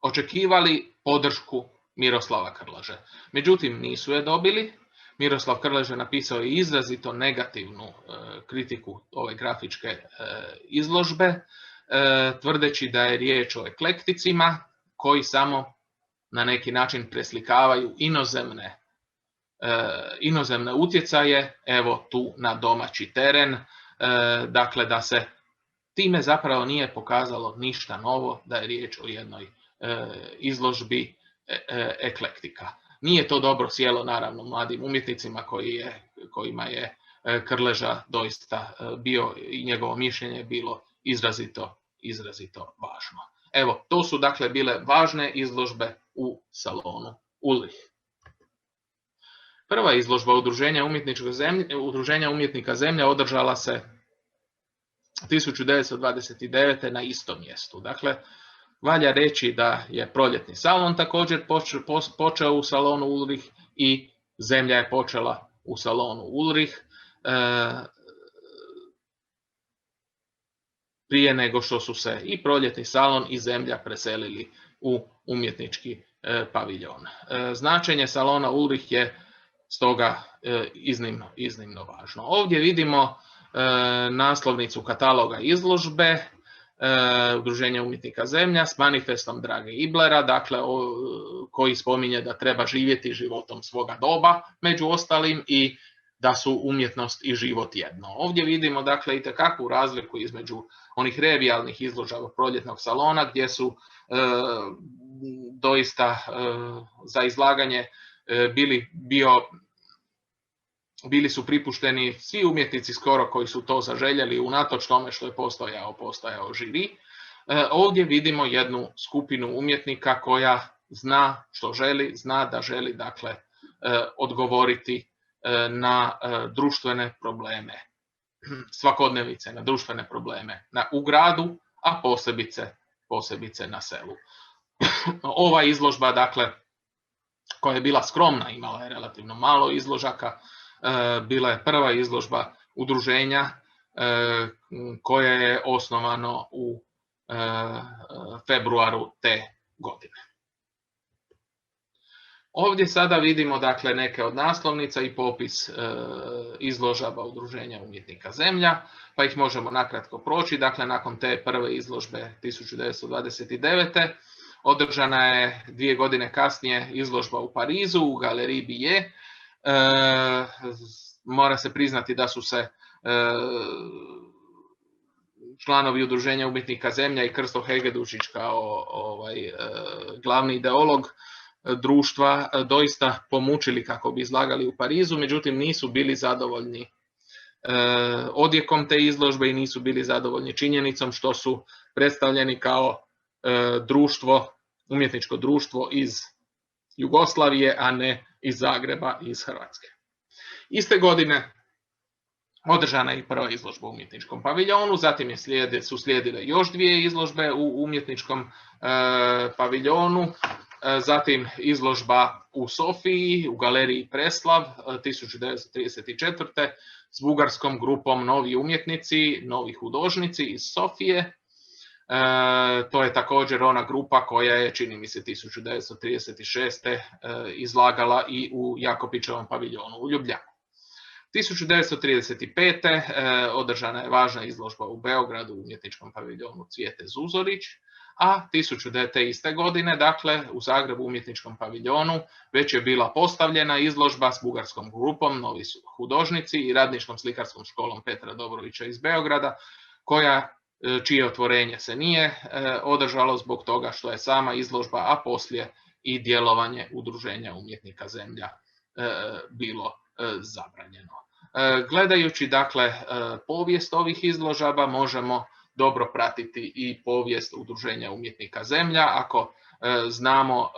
očekivali podršku Miroslava Krleže. Međutim, nisu je dobili. Miroslav Krleža napisao je izrazito negativnu kritiku ove grafičke izložbe, tvrdeći da je riječ o eklekticima koji samo na neki način preslikavaju inozemne utjecaje, evo tu na domaći teren, dakle da se time zapravo nije pokazalo ništa novo, da je riječ o jednoj izložbi eklektika. Nije to dobro sjelo naravno mladim umjetnicima kojima je Krleža doista bio i njegovo mišljenje bilo izrazito važno. Evo, to su dakle bile važne izložbe u salonu Ulrich. Prva izložba Udruženja umjetnika Zemlja održala se 1929. na istom mjestu. Dakle, valja reći da je proljetni salon također počeo u salonu Ulrich i Zemlja je počela u salonu Ulrich prije nego što su se i proljetni salon i Zemlja preselili u umjetnički paviljon. Značenje salona Ulrich je stoga iznimno važno. Ovdje vidimo naslovnicu kataloga izložbe Udruženja umjetnika Zemlja s manifestom Drage Iblera, dakle koji spominje da treba živjeti životom svoga doba, među ostalim, i da su umjetnost i život jedno. Ovdje vidimo dakle itekakvu razliku između onih revijalnih izložaba proljetnog salona gdje su doista za izlaganje bili su pripušteni svi umjetnici skoro koji su to zaželjeli unatoč tome što je postojao žiri. Ovdje vidimo jednu skupinu umjetnika koja zna što želi, zna da želi dakle odgovoriti na društvene probleme svakodnevice, na društvene probleme u gradu, a posebice na selu. Ova izložba, dakle, koja je bila skromna, imala je relativno malo izložaka, bila je prva izložba udruženja koje je osnovano u februaru te godine. Ovdje sada vidimo dakle neke od naslovnica i popis izložaba udruženja umjetnika Zemlja, pa ih možemo nakratko proći. Dakle, nakon te prve izložbe 1929. održana je 2 godine kasnije izložba u Parizu u galeriji Billet. Mora se priznati da su se članovi udruženja umjetnika Zemlja i Krsto Hegedušić kao glavni ideolog društva doista pomučili kako bi izlagali u Parizu, međutim nisu bili zadovoljni odjekom te izložbe i nisu bili zadovoljni činjenicom što su predstavljeni kao umjetničko društvo iz Jugoslavije, a ne iz Zagreba i iz Hrvatske. Iste godine održana je i prva izložba u umjetničkom paviljonu, zatim su slijedile još 2 izložbe u umjetničkom paviljonu, zatim izložba u Sofiji, u galeriji Preslav 1934. s bugarskom grupom Novi umjetnici, Novi hudožnici iz Sofije. To je također ona grupa koja je, čini mi se, 1936. Izlagala i u Jakopićevom paviljonu u Ljubljani. 1935. Održana je važna izložba u Beogradu u umjetničkom paviljonu Cvijete Zuzorić, a 1900. godine, dakle, u Zagrebu u umjetničkom paviljonu već je bila postavljena izložba s bugarskom grupom Novi hudožnici i radničkom slikarskom školom Petra Dobrovića iz Beograda, čije otvorenje se nije održalo zbog toga što je sama izložba, a poslije i djelovanje udruženja umjetnika Zemlja bilo zabranjeno. Gledajući dakle povijest ovih izložaba možemo dobro pratiti i povijest udruženja umjetnika Zemlja. Ako znamo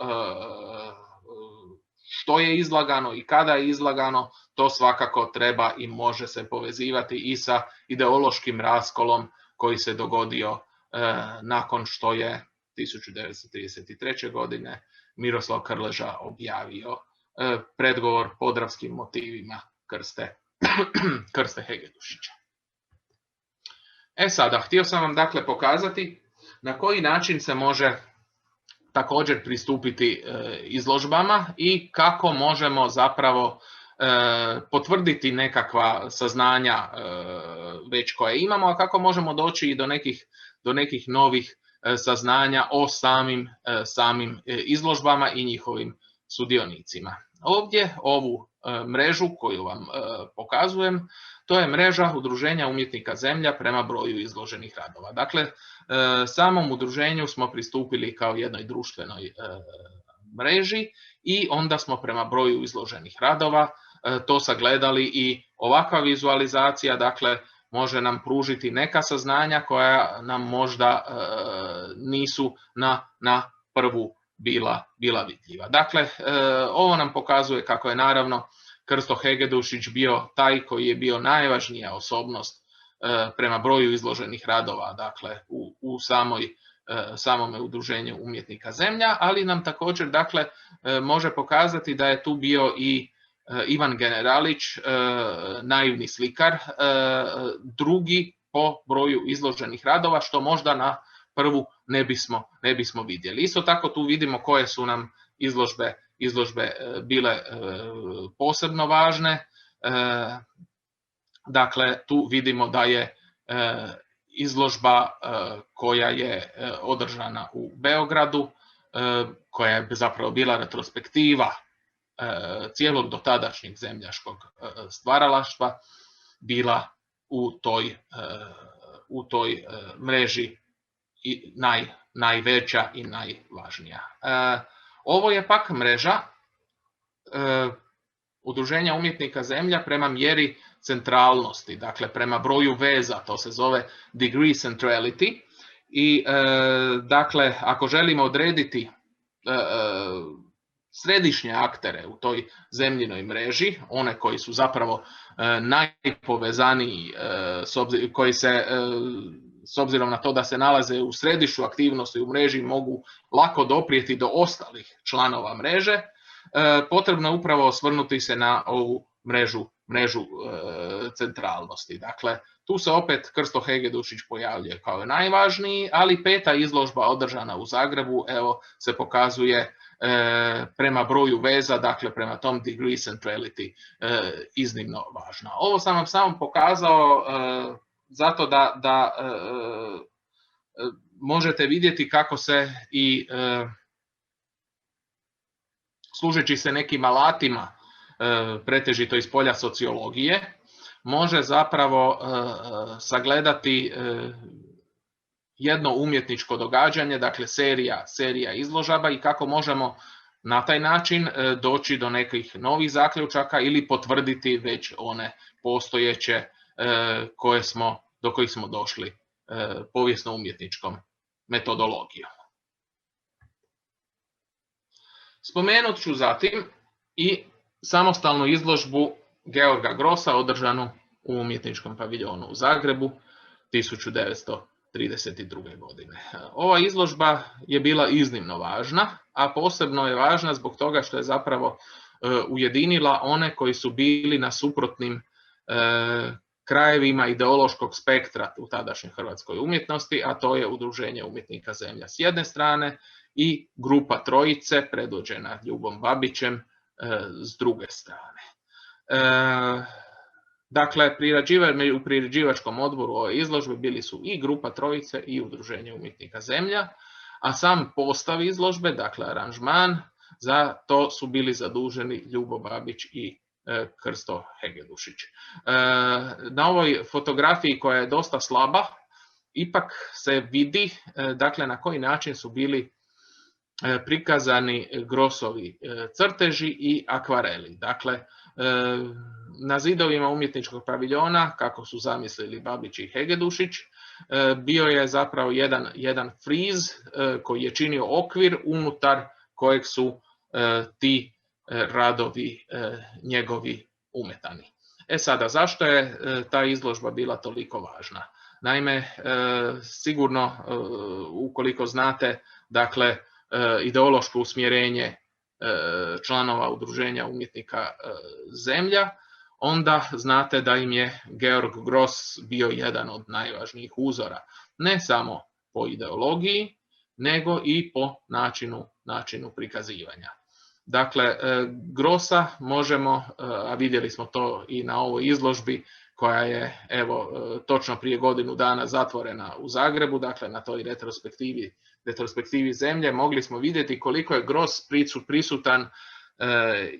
što je izlagano i kada je izlagano, to svakako treba i može se povezivati i sa ideološkim raskolom koji se dogodio nakon što je 1933. godine Miroslav Krleža objavio predgovor podravskim motivima Krste Hegedušića. Sada, htio sam vam dakle pokazati na koji način se može također pristupiti izložbama i kako možemo zapravo potvrditi nekakva saznanja već koje imamo, a kako možemo doći i do nekih novih saznanja o samim izložbama i njihovim sudionicima. Ovdje ovu mrežu koju vam pokazujem, to je mreža udruženja umjetnika Zemlja prema broju izloženih radova. Dakle, samom udruženju smo pristupili kao jednoj društvenoj mreži i onda smo prema broju izloženih radova to sagledali i ovakva vizualizacija, dakle, može nam pružiti neka saznanja koja nam možda nisu na prvu bila vidljiva. Dakle, ovo nam pokazuje kako je naravno Krsto Hegedušić bio taj koji je bio najvažnija osobnost prema broju izloženih radova, dakle, u samome udruženju umjetnika Zemlja, ali nam također dakle, može pokazati da je tu bio i Ivan Generalić, naivni slikar, drugi po broju izloženih radova, što možda na prvu ne bismo vidjeli. Isto tako tu vidimo koje su nam izložbe bile posebno važne. Dakle, tu vidimo da je izložba koja je održana u Beogradu, koja je zapravo bila retrospektiva cijelog dotadašnjeg zemljaškog stvaralaštva bila u toj mreži najveća i najvažnija. Ovo je pak mreža Udruženja umjetnika Zemlja prema mjeri centralnosti, dakle prema broju veza, to se zove degree centrality. I dakle, ako želimo odrediti središnje aktere u toj zemljinoj mreži, one koji su zapravo najpovezaniji, koji se s obzirom na to da se nalaze u središtu aktivnosti u mreži mogu lako doprijeti do ostalih članova mreže, potrebno je upravo osvrnuti se na ovu mrežu centralnosti. Dakle, tu se opet Krsto Hegedushić pojavljuje kao najvažniji, ali 5. izložba održana u Zagrebu, evo, se pokazuje prema broju veza, dakle prema tom degree centrality iznimno važna. Ovo sam vam samo pokazao zato da možete vidjeti kako se i služeći se nekim alatima, pretežito iz polja sociologije, može zapravo sagledati jedno umjetničko događanje, dakle serija izložaba i kako možemo na taj način doći do nekih novih zaključaka ili potvrditi već one postojeće do kojih smo došli povijesno-umjetničkom metodologijom. Spomenut ću zatim i samostalnu izložbu Georga Grossa održanu u Umjetničkom paviljonu u Zagrebu 1932. godine. Ova izložba je bila iznimno važna, a posebno je važna zbog toga što je zapravo ujedinila one koji su bili na suprotnim krajevima ideološkog spektra u tadašnjoj hrvatskoj umjetnosti, a to je Udruženje umjetnika Zemlja s jedne strane i grupa Trojice predvođena Ljubom Babićem s druge strane. Dakle, u priređivačkom odboru ove izložbe bili su i grupa Trojice i Udruženje umjetnika Zemlja, a sam postav izložbe, dakle aranžman, za to su bili zaduženi Ljubo Babić i Krsto Hegedushić. Na ovoj fotografiji koja je dosta slaba, ipak se vidi dakle, na koji način su bili prikazani Grossovi crteži i akvareli. Dakle, na zidovima Umjetničkog paviljona, kako su zamislili Babić i Hegedushić, bio je zapravo jedan friz koji je činio okvir unutar kojeg su ti radovi njegovi umetani. Sada, zašto je ta izložba bila toliko važna? Naime, sigurno ukoliko znate, dakle, ideološko usmjerenje članova Udruženja umjetnika Zemlja, onda znate da im je Georg Gross bio jedan od najvažnijih uzora. Ne samo po ideologiji, nego i po načinu prikazivanja. Dakle, Grossa možemo, a vidjeli smo to i na ovoj izložbi, koja je evo točno prije godinu dana zatvorena u Zagrebu, dakle na toj retrospektivi Zemlje, mogli smo vidjeti koliko je Gross prisutan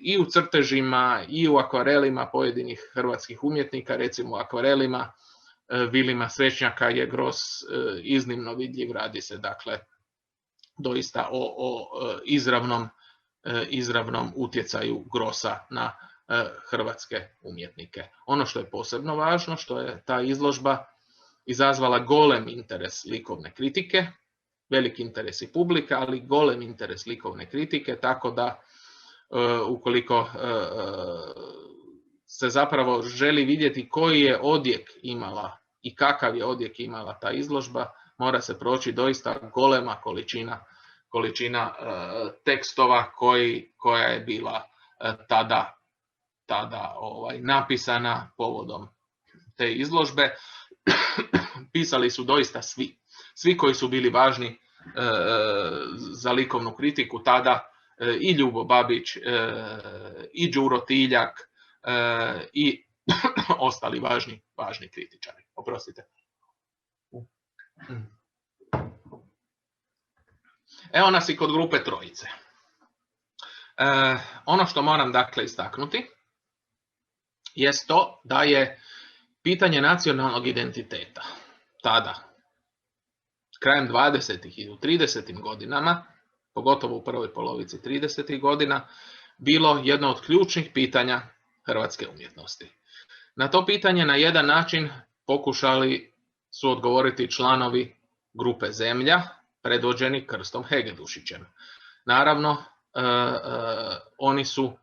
i u crtežima i u akvarelima pojedinih hrvatskih umjetnika, recimo u akvarelima Vilima Srećnjaka je Gross iznimno vidljiv, radi se dakle doista o izravnom utjecaju Grossa na hrvatske umjetnike. Ono što je posebno važno, što je ta izložba izazvala golem interes likovne kritike, veliki interes i publika, ali golem interes likovne kritike, tako da ukoliko se zapravo želi vidjeti koji je odjek imala i kakav je odjek imala ta izložba, mora se proći doista golema količina tekstova koja je bila tada napisana povodom te izložbe. Pisali su doista svi koji su bili važni za likovnu kritiku tada, i Ljubo Babić, i Đuro Tiljak, i ostali važni kritičari. Oprostite. Evo nas i kod grupe Trojice. Ono što moram dakle istaknuti jest to da je pitanje nacionalnog identiteta tada, krajem 20. i u 30. godinama, pogotovo u prvoj polovici 30. godina, bilo jedno od ključnih pitanja hrvatske umjetnosti. Na to pitanje na jedan način pokušali su odgovoriti članovi grupe Zemlja, predvođeni Krstom Hegedušićem. Naravno, oni su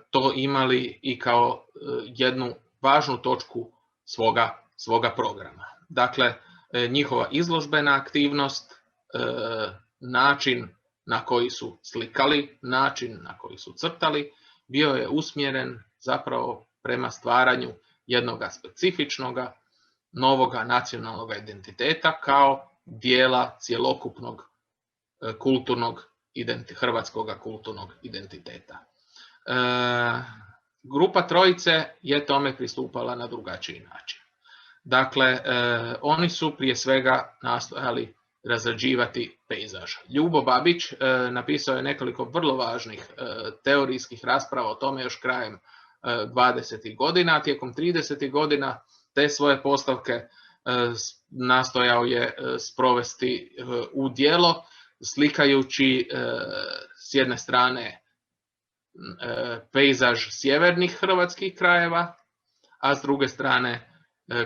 to imali i kao jednu važnu točku svoga programa. Dakle, njihova izložbena aktivnost, način na koji su slikali, način na koji su crtali, bio je usmjeren zapravo prema stvaranju jednog specifičnog novog nacionalnog identiteta kao dijela cjelokupnog hrvatskog kulturnog identiteta. Grupa Trojice je tome pristupala na drugačiji način. Dakle, oni su prije svega nastojali razrađivati pejzaž. Ljubo Babić napisao je nekoliko vrlo važnih teorijskih rasprava o tome još krajem 20. godina. Tijekom 30. godina te svoje postavke nastojao je sprovesti u djelo, slikajući s jedne strane pejzaž sjevernih hrvatskih krajeva, a s druge strane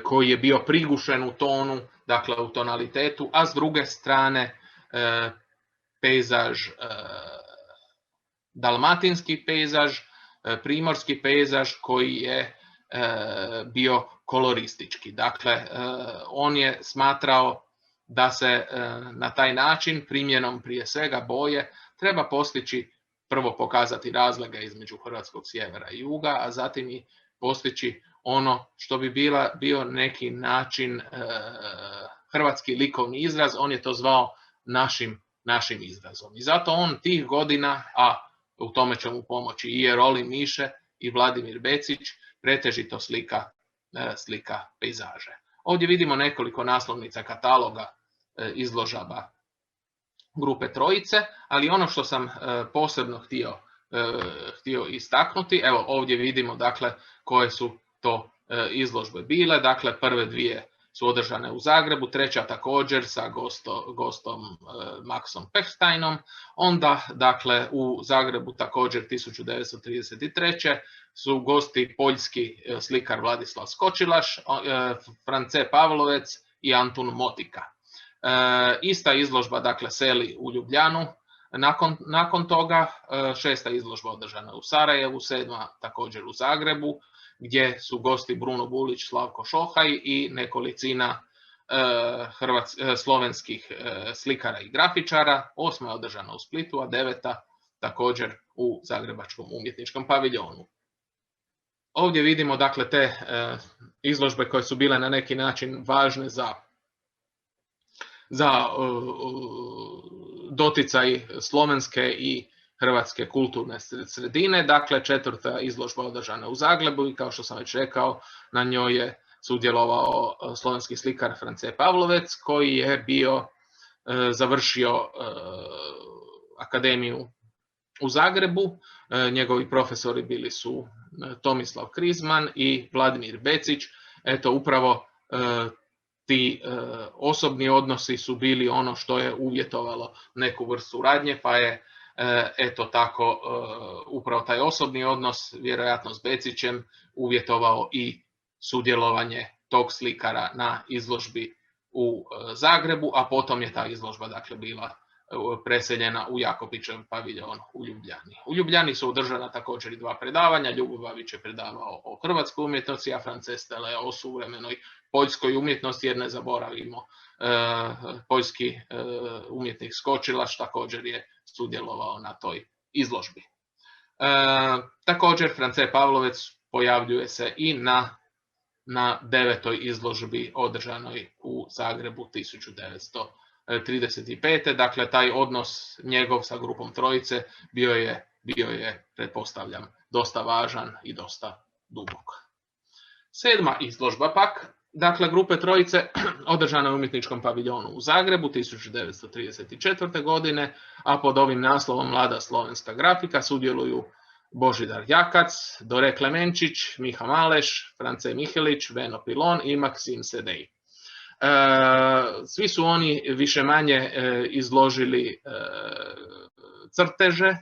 koji je bio prigušen u tonu, dakle u tonalitetu, a s druge strane pejzaž, dalmatinski pejzaž, primorski pejzaž koji je bio koloristički. Dakle, on je smatrao da se na taj način, primjenom prije svega boje, treba postići, prvo pokazati razlike između hrvatskog sjevera i juga, a zatim i postići ono što bi bio neki način hrvatski likovni izraz. On je to zvao našim izrazom. I zato on tih godina, a u tome će mu pomoći i Jeroli Miše i Vladimir Becić, pretežito slika pejzaže. Ovdje vidimo nekoliko naslovnica kataloga izložaba grupe Trojice, ali ono što sam posebno htio istaknuti, evo ovdje vidimo dakle koje su to izložbe bile. Dakle, prve dvije su održane u Zagrebu, treća također sa gostom Maxom Pechsteinom, onda dakle u Zagrebu također 1933. su gosti poljski slikar Vladislav Skočilaš, France Pavlovec i Antun Motika. Ista izložba dakle seli u Ljubljanu. Nakon toga šesta izložba održana u Sarajevu, sedma također u Zagrebu, gdje su gosti Bruno Bulić, Slavko Šohaj i nekolicina slovenskih slikara i grafičara. Osma je održana u Splitu, a deveta također u Zagrebačkom umjetničkom paviljonu. Ovdje vidimo dakle te izložbe koje su bile na neki način važne za doticaj slovenske i hrvatske kulturne sredine. Dakle, četvrta izložba održana u Zagrebu i kao što sam već rekao, na njoj je sudjelovao slovenski slikar France Pavlovec koji je završio akademiju u Zagrebu. Njegovi profesori bili su Tomislav Krizman i Vladimir Becić. Eto, upravo ti osobni odnosi su bili ono što je uvjetovalo neku vrstu suradnje, pa je eto tako upravo taj osobni odnos, vjerojatno s Becićem, uvjetovao i sudjelovanje tog slikara na izložbi u Zagrebu, a potom je ta izložba dakle bila preseljena u Jakopićev paviljon u Ljubljani. U Ljubljani su održana također i dva predavanja. Ljubo Babić je predavao o hrvatskoj umjetnosti, a France Stele o suvremenoj poljskoj umjetnosti, jer ne zaboravimo, poljski umjetnik Skočilaš također je sudjelovao na toj izložbi. Također France Pavlovec pojavljuje se i na devetoj izložbi održanoj u Zagrebu 1935. Dakle, taj odnos njegov sa grupom Trojice bio je, pretpostavljam, dosta važan i dosta dubok. Sedma izložba pak Dakle, Grupe Trojice održana je u Umjetničkom paviljonu u Zagrebu 1934. godine, a pod ovim naslovom Mlada slovenska grafika sudjeluju Božidar Jakac, Dore Klemenčić, Miha Maleš, France Mihelić, Veno Pilon i Maksim Sedej. Svi su oni više-manje izložili crteže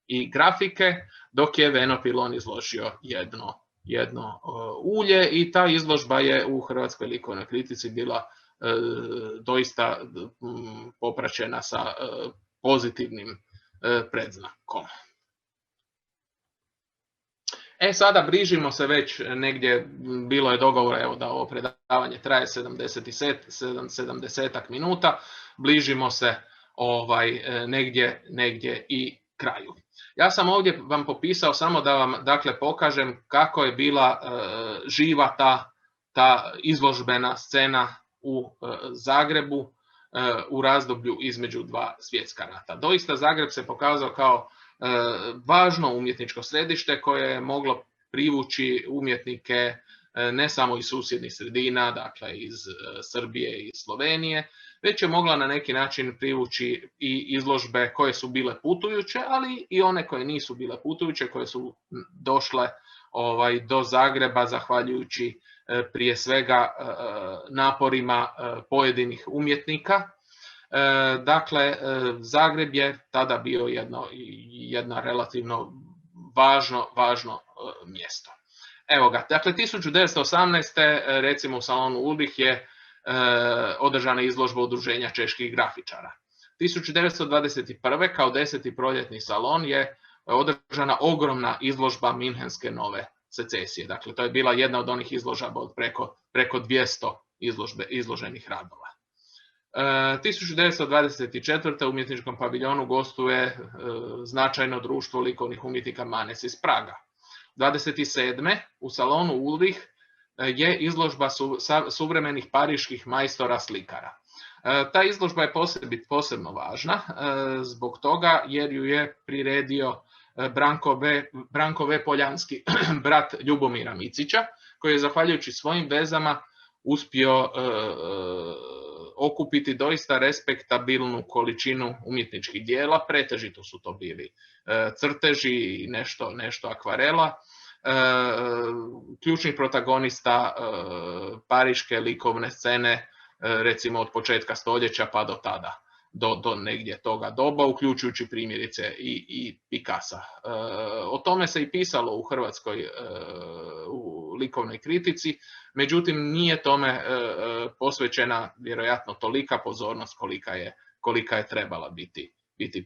i grafike, dok je Veno Pilon izložio jedno ulje, i ta izložba je u Hrvatskoj likovnoj kritici bila doista popraćena sa pozitivnim predznakom. Sada bližimo se već negdje, bilo je dogovora evo, da ovo predavanje traje 70 minuta, bližimo se negdje i kraju. Ja sam ovdje vam popisao samo da vam dakle pokažem kako je bila živa ta izložbena scena u Zagrebu u razdoblju između dva svjetska rata. Doista Zagreb se pokazao kao važno umjetničko središte koje je moglo privući umjetnike ne samo iz susjednih sredina, dakle iz Srbije i Slovenije, već je mogla na neki način privući i izložbe koje su bile putujuće, ali i one koje nisu bile putujuće, koje su došle do Zagreba zahvaljujući prije svega naporima pojedinih umjetnika. Dakle, Zagreb je tada bio jedno relativno važno mjesto. Evo ga, dakle 1918. recimo u salonu Ulrich je održana izložba Udruženja čeških grafičara. 1921. kao 10. proljetni salon je održana ogromna izložba Minhenske nove secesije. Dakle, to je bila jedna od onih izložaba od preko 200 izloženih radova. 1924. u Umjetničkom paviljonu gostuje značajno društvo likovnih umjetnika Manes iz Praga. 27. u salonu Ulrich je izložba suvremenih pariških majstora slikara. Ta izložba je posebno važna zbog toga jer ju je priredio Branko V. Poljanski, brat Ljubomira Micića, koji je zahvaljujući svojim vezama uspio okupiti doista respektabilnu količinu umjetničkih dijela, pretežito su to bili crteži i nešto akvarela. Ključnih protagonista pariške likovne scene, recimo od početka stoljeća pa do tada, do negdje toga doba, uključujući primjerice i Picassa. O tome se i pisalo u Hrvatskoj u likovnoj kritici, međutim nije tome posvećena vjerojatno tolika pozornost kolika je trebala biti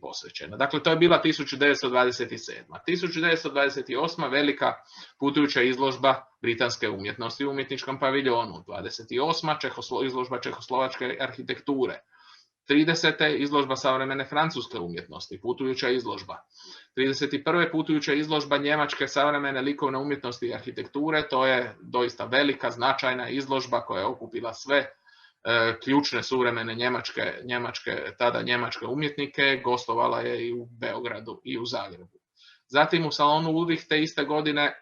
posvećena. Dakle, to je bila 1927. 1928. velika putujuća izložba britanske umjetnosti u Umjetničkom paviljonu. 28. izložba čehoslovačke arhitekture. 30. izložba savremene francuske umjetnosti, putujuća izložba. 31. putujuća izložba njemačke savremene likovne umjetnosti i arhitekture, to je doista velika, značajna izložba koja je okupila sve ključne suvremene tada njemačke umjetnike, gostovala je i u Beogradu i u Zagrebu. Zatim u salonu Ulrich te iste godine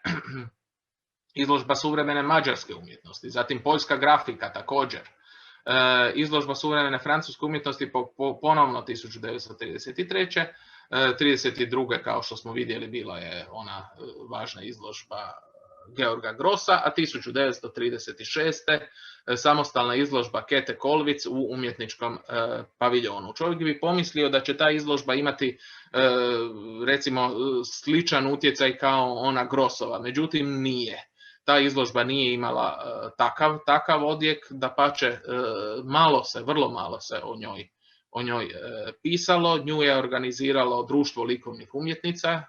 izložba suvremene mađarske umjetnosti, zatim poljska grafika također, izložba suvremene francuske umjetnosti ponovno 1933. 32. kao što smo vidjeli bila je ona važna izložba Georga Grossa, a 1936. samostalna izložba Kete Kolvic u Umjetničkom paviljonu. Čovjek bi pomislio da će ta izložba imati recimo sličan utjecaj kao ona Grossova, međutim nije. Ta izložba nije imala takav odjek, dapače vrlo malo se o njoj pisalo. Nju je organiziralo Društvo likovnih umjetnica,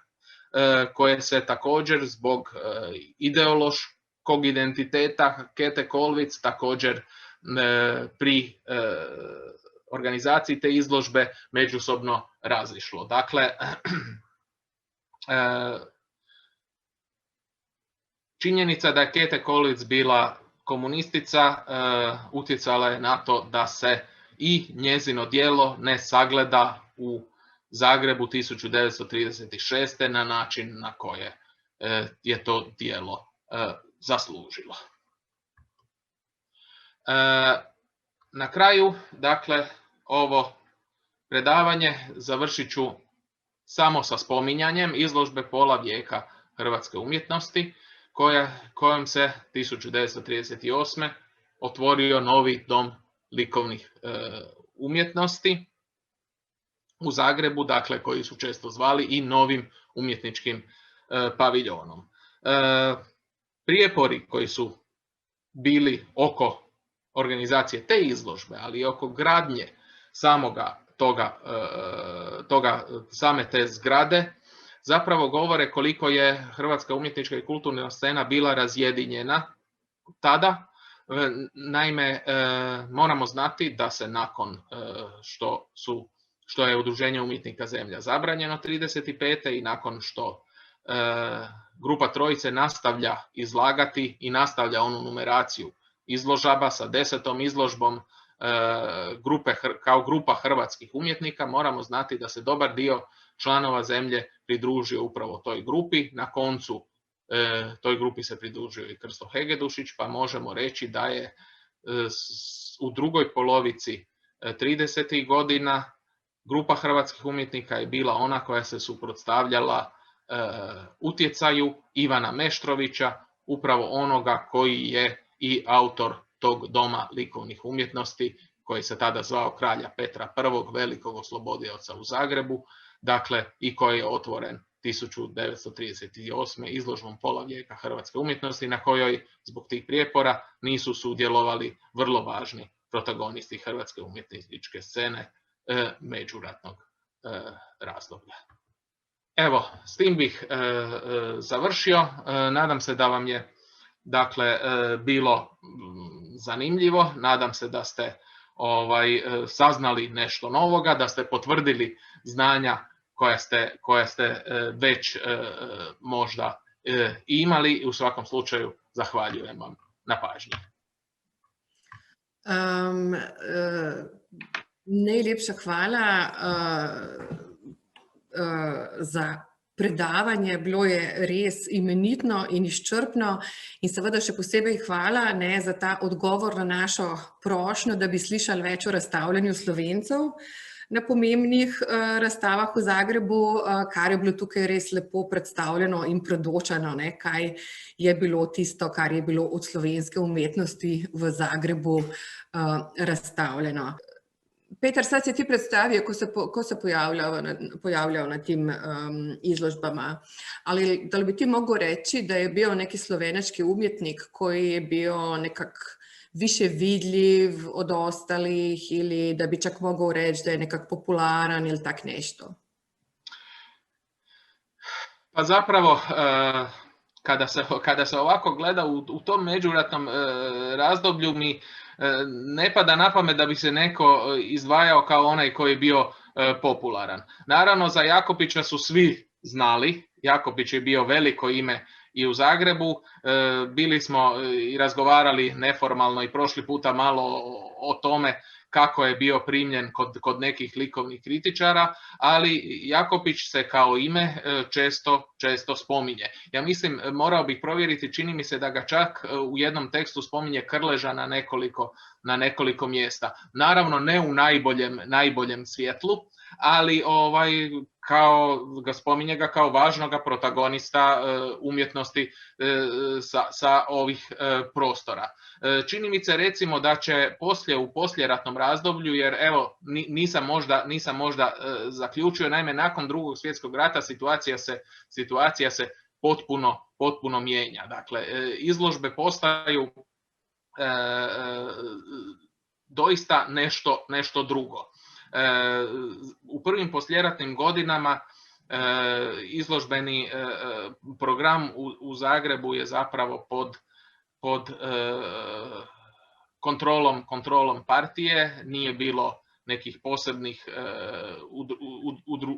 koje se također zbog ideološkog identiteta Kete Kolvic također pri organizaciji te izložbe međusobno razišlo. Dakle, činjenica da je Kete Kolvic bila komunistica utjecala je na to da se i njezino djelo ne sagleda u Zagrebu 1936. na način na koje je to djelo zaslužilo. Na kraju, dakle, ovo predavanje završit ću samo sa spominjanjem izložbe Pola vijeka hrvatske umjetnosti, kojom se 1938. otvorio novi dom likovnih umjetnosti u Zagrebu, dakle, koji su često zvali i novim umjetničkim paviljonom. Prijepori koji su bili oko organizacije te izložbe, ali i oko gradnje same te zgrade, zapravo govore koliko je hrvatska umjetnička i kulturna scena bila razjedinjena tada. Naime, moramo znati da se nakon što je Udruženje umjetnika Zemlja zabranjeno 1935. i nakon što grupa Trojice nastavlja izlagati i nastavlja onu numeraciju izložaba sa 10. izložbom kao grupa hrvatskih umjetnika, moramo znati da se dobar dio članova Zemlje pridružio upravo toj grupi. Na koncu toj grupi se pridružio i Krsto Hegedušić, pa možemo reći da je u drugoj polovici 30. godina grupa hrvatskih umjetnika je bila ona koja se suprotstavljala utjecaju Ivana Meštrovića, upravo onoga koji je i autor tog doma likovnih umjetnosti, koji se tada zvao Kralja Petra I, velikog oslobodioca u Zagrebu, dakle, i koji je otvoren 1938. izložbom Pola vijeka hrvatske umjetnosti, na kojoj zbog tih prijepora nisu sudjelovali vrlo važni protagonisti hrvatske umjetničke scene međuratnog razdoblja. Evo, s tim bih završio. Nadam se da vam je, dakle, bilo zanimljivo. Nadam se da ste saznali nešto novoga, da ste potvrdili znanja koja ste već možda imali. U svakom slučaju zahvaljujem vam na pažnji. Najlepša hvala za predavanje, bilo je res imenitno in izčrpno in seveda še posebej hvala za ta odgovor na našo prošnjo, da bi slišali več o razstavljanju Slovencev na pomembnih razstavah v Zagrebu, kar je bilo tukaj res lepo predstavljeno in predočeno, kaj je bilo tisto, kar je bilo od slovenske umetnosti v Zagrebu razstavljeno. Peter, sad se ti predstavio ko se pojavljao na tim izložbama, ali da li bi ti mogao reći da je bio neki slovenački umjetnik koji je bio nekak više vidljiv od ostalih ili da bi čak mogao reći da je nekak popularan ili tak nešto? Pa zapravo, kada se ovako gleda u tom međuratnom razdoblju, mi ne pada na pamet da bi se neko izdvajao kao onaj koji je bio popularan. Naravno, za Jakopića su svi znali. Jakopić je bio veliko ime i u Zagrebu. Bili smo i razgovarali neformalno i prošli puta malo o tome kako je bio primljen kod nekih likovnih kritičara, ali Jakopić se kao ime često spominje. Ja mislim, morao bih provjeriti, čini mi se da ga čak u jednom tekstu spominje Krleža na nekoliko mjesta. Naravno, ne u najboljem svjetlu, ali spominje ga kao važnoga protagonista umjetnosti sa ovih prostora. Čini mi se, recimo, da će u poslijeratnom razdoblju, jer evo, nisam možda zaključio, naime, nakon Drugog svjetskog rata situacija se potpuno mijenja. Dakle, izložbe postaju doista nešto drugo. U prvim poslijeratnim godinama izložbeni program u Zagrebu je zapravo pod kontrolom partije, nije bilo nekih posebnih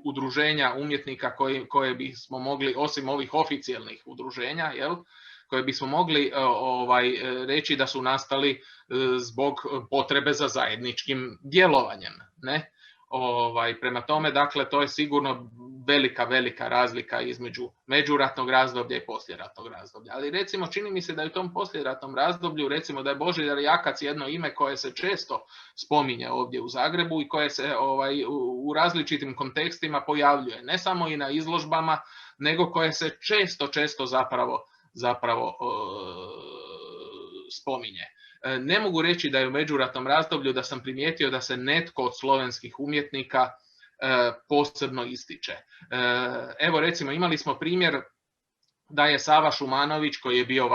udruženja umjetnika koje bismo mogli, osim ovih oficijelnih udruženja, koje bismo mogli reći da su nastali zbog potrebe za zajedničkim djelovanjem. Prema tome, dakle, to je sigurno velika razlika između međuratnog razdoblja i poslijeratnog razdoblja. Ali recimo čini mi se da je u tom poslijeratnom razdoblju, recimo da je Božidar Jakac jedno ime koje se često spominje ovdje u Zagrebu i koje se u različitim kontekstima pojavljuje, ne samo i na izložbama, nego koje se često zapravo spominje. Ne mogu reći da je u međuratnom razdoblju da sam primijetio da se netko od slovenskih umjetnika posebno ističe. Evo recimo imali smo primjer da je Sava Šumanović, koji je bio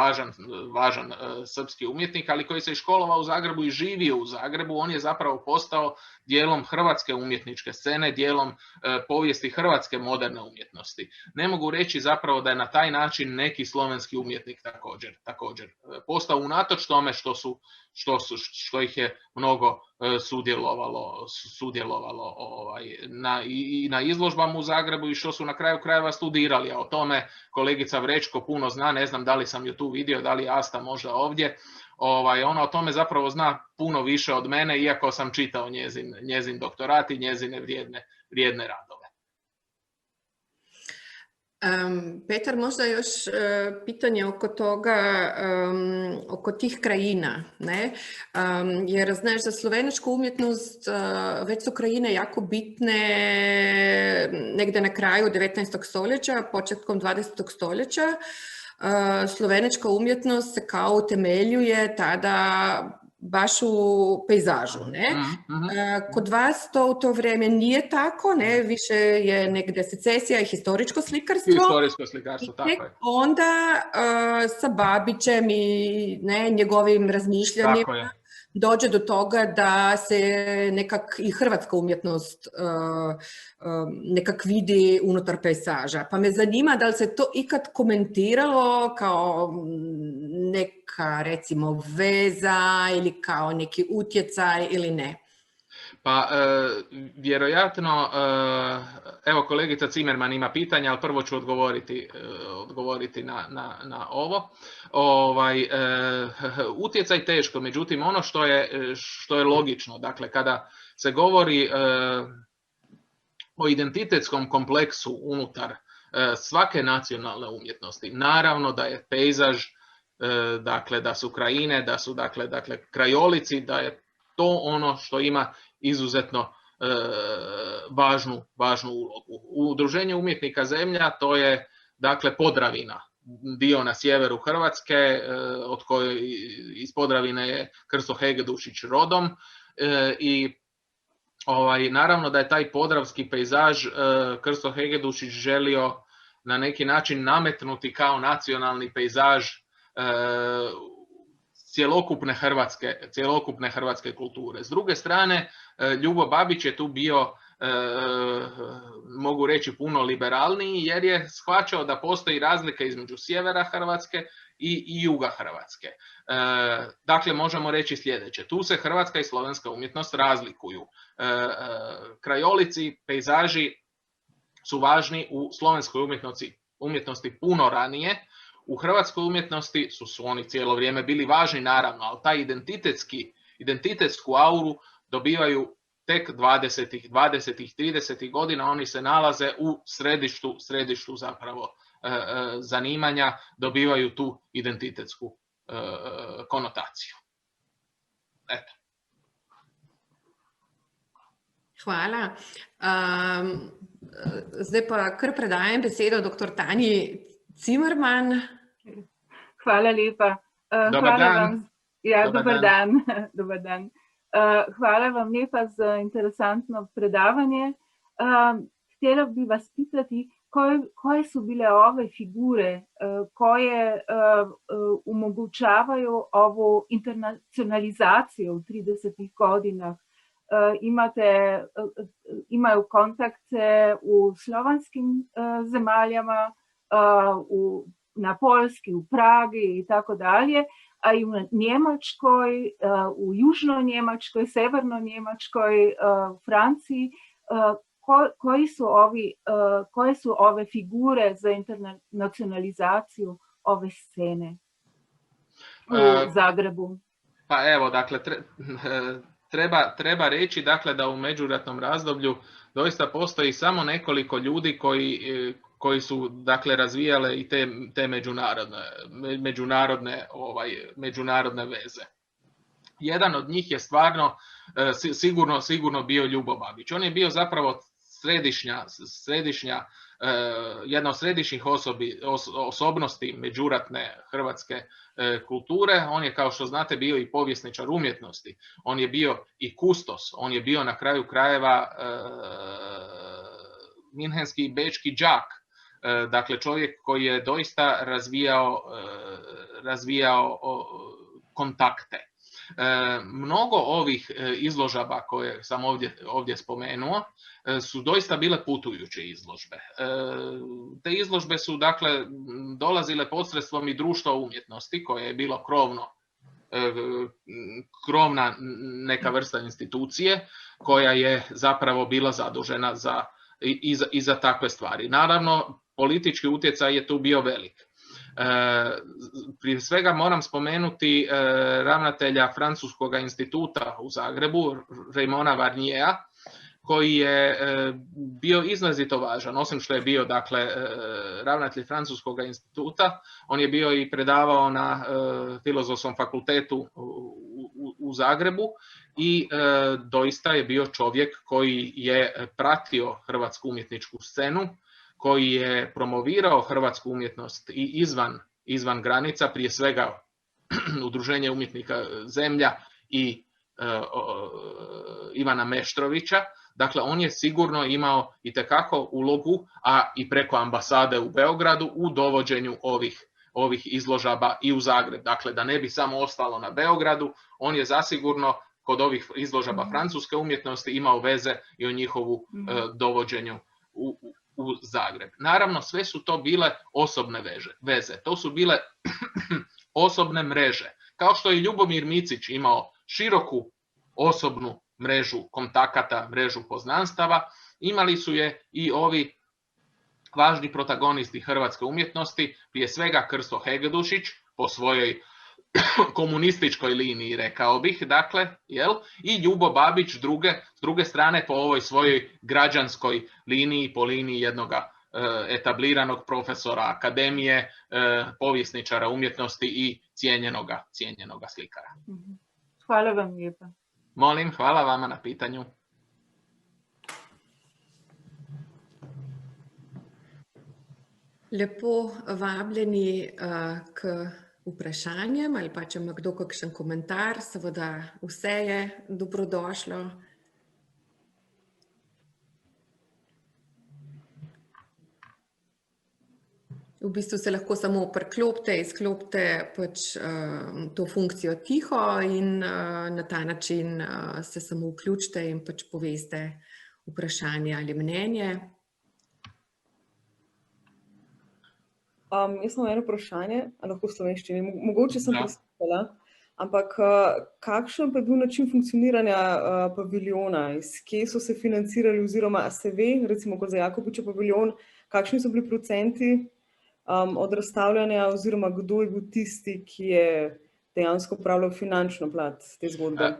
važan srpski umjetnik, ali koji se i školovao u Zagrebu i živio u Zagrebu, on je zapravo postao dijelom hrvatske umjetničke scene, dijelom povijesti hrvatske moderne umjetnosti. Ne mogu reći zapravo da je na taj način neki slovenski umjetnik također postao, unatoč tome što ih je mnogo sudjelovalo na izložbama u Zagrebu i što su na kraju krajeva studirali, a o tome kolegica Vrečko puno zna, ne znam da li sam ju tu vidio, da li je Asta možda ovdje, ona o tome zapravo zna puno više od mene, iako sam čitao njezin doktorat i njezine vrijedne radove. Petar, možda još pitanje oko toga, oko tih krajina, ne? Jer znaš, za slovenačku umjetnost već su krajine jako bitne negdje na kraju 19. stoljeća, početkom 20. stoljeća. Slovenačka umjetnost se kao utemeljuje tada baš u pejzažu, ne? Kod vas to u to vrijeme nije tako, ne? Više je negdje secesija i historičko slikarstvo. Historijsko slikarstvo, tako je. Onda sa Babićem i njegovim razmišljanjima dođe do toga da se nekak i hrvatska umjetnost nekak vidi unutar pejsaža. Pa me zanima da li se to ikad komentiralo kao neka recimo veza ili kao neki utjecaj ili ne? Pa vjerojatno, evo kolegica Cimerman ima pitanja, ali prvo ću odgovoriti na ovo. Utjecaj teško, međutim ono što je logično, dakle kada se govori o identitetskom kompleksu unutar svake nacionalne umjetnosti, naravno da je pejzaž, dakle da su krajine, da su dakle krajolici, da je to ono što ima izuzetno važnu ulogu. U Udruženju umjetnika Zemlja to je dakle Podravina, dio na sjeveru Hrvatske, iz Podravine je Krsto Hegedushić rodom i naravno da je taj podravski pejzaž Krsto Hegedushić želio na neki način nametnuti kao nacionalni pejzaž cjelokupne hrvatske kulture. S druge strane, Ljubo Babić je tu bio, mogu reći, puno liberalniji, jer je shvaćao da postoji razlika između sjevera Hrvatske i juga Hrvatske. Dakle, možemo reći sljedeće. Tu se hrvatska i slovenska umjetnost razlikuju. Krajolici, pejzaži su važni u slovenskoj umjetnosti puno ranije. U hrvatskoj umjetnosti su oni cijelo vrijeme bili važni, naravno, ali taj identitetsku auru dobivaju tek 20. 30. godina. Oni se nalaze u središtu zapravo zanimanja, dobivaju tu identitetsku konotaciju. Eto. Hvala. Zdaj pa kar predajem besedo dr. Tanji Cimerman. Hvala lepa. Dobar dan. Dobar dan. Hvala vam lepa za interesantno predavanje. Htjela bi vas pitati koje su bile ove figure koje omogućavaju ovu internacionalizaciju u 30. godinah. Imaju kontakte u slovanskim zemaljama, na Poljski, u Pragi i tako dalje, a i u Njemačkoj, u Južnoj Njemačkoj, Severnoj Njemačkoj, Franciji. Koje su ove figure za internacionalizaciju ove scene u Zagrebu? Pa evo, dakle, treba reći dakle, da u međuratnom razdoblju doista postoji samo nekoliko ljudi koji su dakle, razvijale i te međunarodne veze. Jedan od njih je stvarno sigurno bio Ljubo Babić. On je bio zapravo jedna od središnjih osobnosti međuratne hrvatske kulture. On je, kao što znate, bio i povjesničar umjetnosti. On je bio i kustos. On je bio na kraju krajeva minhenski i bečki đak. Dakle, čovjek koji je doista razvijao kontakte. Mnogo ovih izložaba koje sam ovdje spomenuo su doista bile putujuće izložbe. Te izložbe su dakle dolazile posredstvom i društva umjetnosti koje je bilo krovna neka vrsta institucije koja je zapravo bila zadužena i za takve stvari. Naravno, politički utjecaj je tu bio velik. Prije svega moram spomenuti ravnatelja Francuskog instituta u Zagrebu, Raimona Varniera, koji je bio izrazito važan. Osim što je bio dakle, ravnatelj Francuskog instituta, on je bio i predavao na Filozofskom fakultetu u Zagrebu i doista je bio čovjek koji je pratio hrvatsku umjetničku scenu, koji je promovirao hrvatsku umjetnost i izvan granica, prije svega Udruženje umjetnika Zemlja i Ivana Meštrovića. Dakle, on je sigurno imao itekako ulogu, a i preko ambasade u Beogradu, u dovođenju ovih izložaba i u Zagreb. Dakle, da ne bi samo ostalo na Beogradu, on je zasigurno kod ovih izložaba francuske umjetnosti imao veze i o njihovu dovođenju u Zagreb. Naravno, sve su to bile osobne veze. To su bile osobne mreže. Kao što je Ljubomir Micić imao široku osobnu mrežu kontakata, mrežu poznanstava, imali su je i ovi važni protagonisti hrvatske umjetnosti, prije svega Krsto Hegedushić, po svojoj komunističkoj liniji, rekao bih, dakle, i Ljubo Babić s druge strane po ovoj svojoj građanskoj liniji, po liniji jednoga etabliranog profesora akademije, povjesničara umjetnosti i cijenjenoga slikara. Hvala vam lijepa. Molim, hvala vama na pitanju. Lepo vabljeni k vprašanjem ali pa če ima kdo kakšen komentar, seveda vse je dobrodošlo. V bistvu se lahko samo priklopite, izklopite pač to funkcijo tiho in na ta način se samo vključite in pač poveste vprašanje ali mnenje. Jaz imam eno vprašanje, lahko v slovenščini, mogoče sem preslišala, ampak kakšen pa je bil način funkcioniranja paviljona, iz kje so se financirali oziroma se ve, recimo kot za Jakopičev paviljon, kakšni so bili procenti od razstavljanja oziroma kdo je bil tisti, ki je dejansko upravljal finančno plat te zgodbe?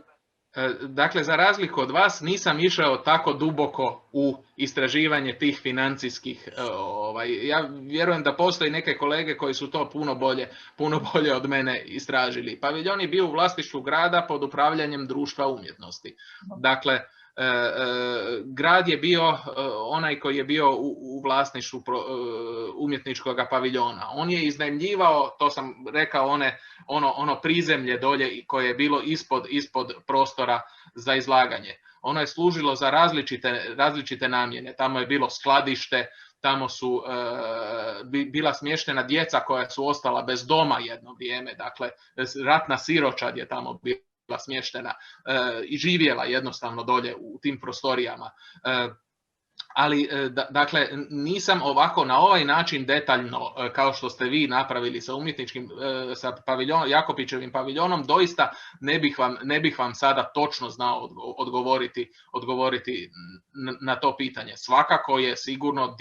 Dakle, za razliku od vas, nisam išao tako duboko u istraživanje tih financijskih. Ja vjerujem da postoji neke kolege koji su to puno bolje od mene istražili. Paviljon je bio u vlasništvu grada pod upravljanjem Društva umjetnosti. Dakle, grad je bio onaj koji je bio u vlasništvu umjetničkog paviljona. On je iznajmljivao, to sam rekao, ono prizemlje dolje koje je bilo ispod prostora za izlaganje. Ono je služilo za različite namjene. Tamo je bilo skladište, tamo su bila smještena djeca koja su ostala bez doma jedno vrijeme. Dakle, ratna siročad je tamo bila smještena i živjela jednostavno dolje u tim prostorijama. Ali, dakle, nisam ovako na ovaj način detaljno, kao što ste vi napravili sa Jakopićevim paviljonom, doista ne bih vam sada točno znao odgovoriti na to pitanje. Svakako je sigurno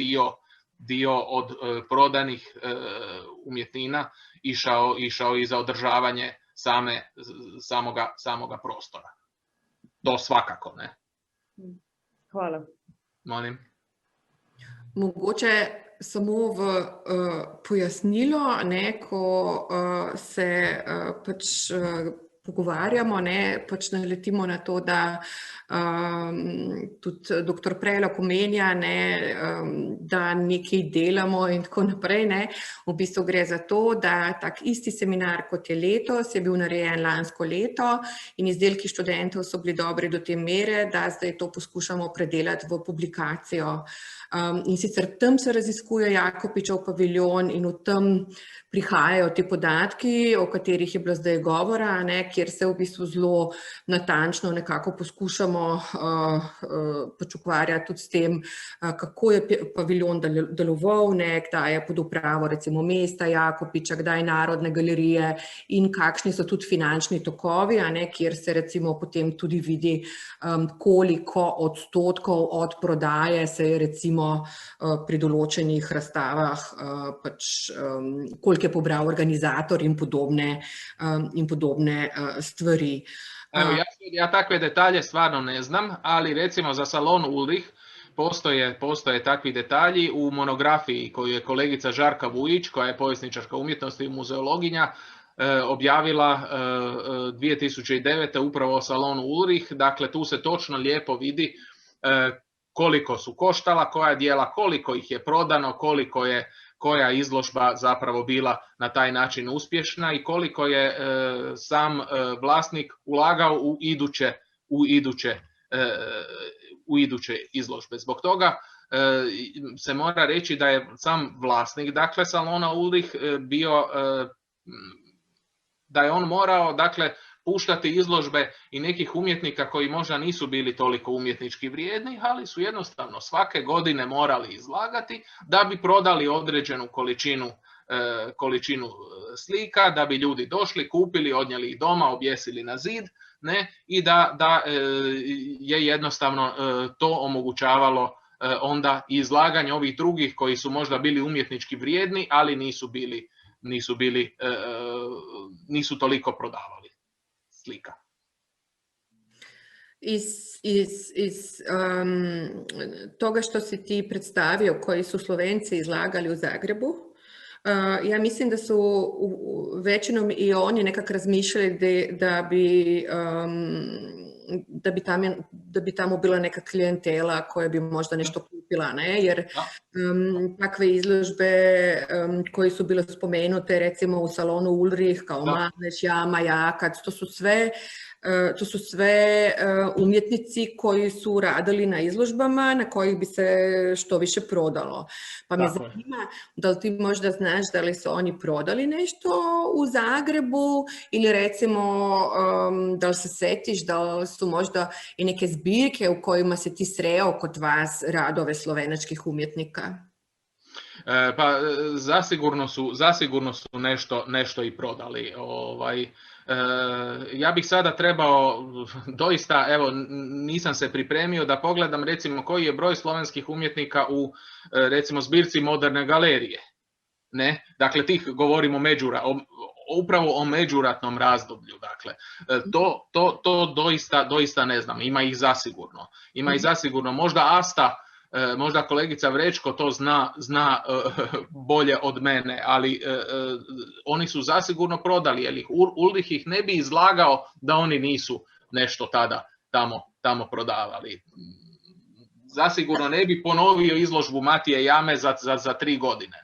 dio od prodanih umjetnina išao i za održavanje samoga prostora. to svakako, ne. Hvala. Molim. Mogoče samo v pojasnilo, ko se pač pogovarjamo, pač naletimo na to, da tudi dr. Prelog omenja, da nekaj delamo in tako naprej. V bistvu gre za to, da tak isti seminar, kot je letos, je bil narejen lansko leto in izdelki študentov so bili dobri do te mere, da zdaj to poskušamo predelati v publikacijo. In sicer tam se raziskuje Jakopičev paviljon in v tem prihajajo ti podatki, o katerih je bilo zdaj govora, kjer se v bistvu zelo natančno nekako poskušamo pač ukvarjati tudi s tem, kako je paviljon deloval, kdaj je pod upravo recimo mesta Jakopiča, kdaj Narodne galerije in kakšni so tudi finančni tokovi, kjer se recimo potem tudi vidi, koliko odstotkov od prodaje se je recimo pri določenih razstavah, pač koliko je pobral organizator in podobne stvari. Evo, ja takve detalje stvarno ne znam, ali recimo za salon Ulrich postoje takvi detalji u monografiji koju je kolegica Žarka Vujić, koja je povjesničarka umjetnosti i muzeologinja, objavila 2009. upravo o salonu Ulrich. Dakle, tu se točno lijepo vidi koliko su koštala koja djela, koliko ih je prodano, koliko je koja izložba zapravo bila na taj način uspješna i koliko je sam vlasnik ulagao u iduće izložbe. Zbog toga se mora reći da je sam vlasnik, dakle, salona Ulrich bio, da je on morao, dakle, puštati izložbe i nekih umjetnika koji možda nisu bili toliko umjetnički vrijedni, ali su jednostavno svake godine morali izlagati da bi prodali određenu količinu slika, da bi ljudi došli, kupili, odnijeli ih doma, objesili na zid, i da je jednostavno to omogućavalo onda izlaganje ovih drugih koji su možda bili umjetnički vrijedni, ali nisu toliko prodavali slika. Iz toga što si ti predstavio, koji su Slovenci izlagali u Zagrebu, ja mislim da su većinom i oni nekako razmišljali da bi tamo bila neka klijentela koja bi možda nešto kupila, jer takve izložbe koje su bile spomenute recimo u salonu Ulrich kao Maneš, Jama, Jakac, to su sve umjetnici koji su radili na izložbama na kojih bi se što više prodalo. Pa me zanima da li ti možda znaš da li su oni prodali nešto u Zagrebu ili recimo da li se setiš da li su možda i neke zbirke u kojima se ti sreo kod vas radove slovenačkih umjetnika? Pa zasigurno su nešto i prodali. Ja bih sada trebao doista, evo, nisam se pripremio da pogledam recimo koji je broj slovenskih umjetnika u recimo zbirci Moderne galerije. Dakle, tih govorimo upravo o međuratnom razdoblju. Dakle, to doista ne znam. Ima ih zasigurno. Možda Asta, možda kolegica Vrečko to zna bolje od mene, ali oni su zasigurno prodali, jer Ulrich ih ne bi izlagao da oni nisu nešto tada tamo prodavali. Zasigurno ne bi ponovio izložbu Matije Jame za 3 godine.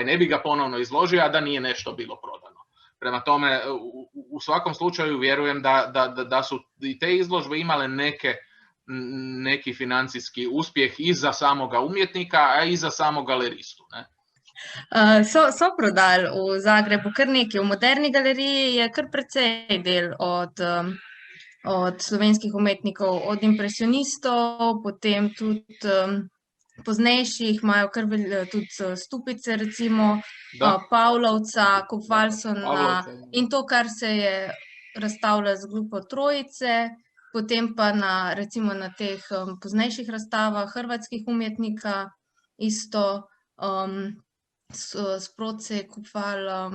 Ne bi ga ponovno izložio, a da nije nešto bilo prodano. Prema tome, u svakom slučaju vjerujem da su i te izložbe imale neki financijski uspjeh i za samoga umjetnika, a i za samog galeristu. So prodali v Zagrebu kar nekaj. V Moderni galeriji je kar precej del od slovenskih umetnikov, od impresionistov, potem tudi poznejših, imajo kar tudi Stupice, recimo, Pavlovca, Kopvalsona in to, kar se je razstavljalo z grupo Trojice. Potem pa recimo na teh poznejših razstavah hrvatskih umetnika isto sproti se je kupovalo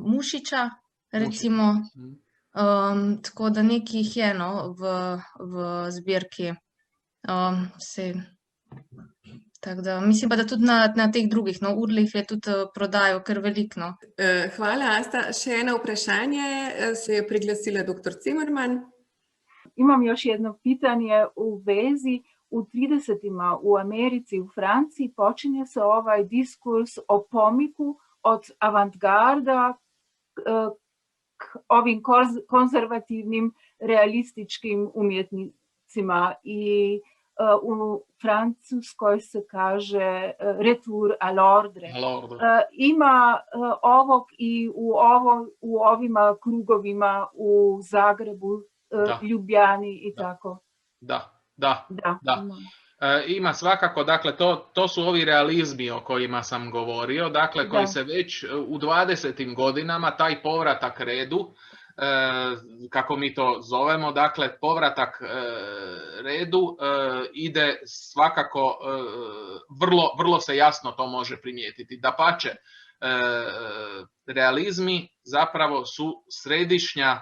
Mušiča, recimo. Tako da nekih je v zbirki. Tako da mislim pa, da tudi na teh drugih, Urlih je tudi prodajo kar veliko. Hvala, Asta. Še eno vprašanje se je priglasila dr. Zimmermann. Imam još jedno pitanje u vezi. U 30-ima u Americi, u Franciji počinje se ovaj diskurs o pomiku od avantgarda k ovim konzervativnim realističkim umjetnicima i u Francuskoj se kaže retour à l'ordre. Ima ovog i u ovima krugovima u Zagrebu, Ljubljani i tako. Da. Ima svakako, dakle, to su ovi realizmi o kojima sam govorio, dakle, koji se već u 20. godinama, taj povratak redu, kako mi to zovemo, dakle, povratak redu ide svakako, vrlo se jasno to može primijetiti. Dapače, realizmi zapravo su središnja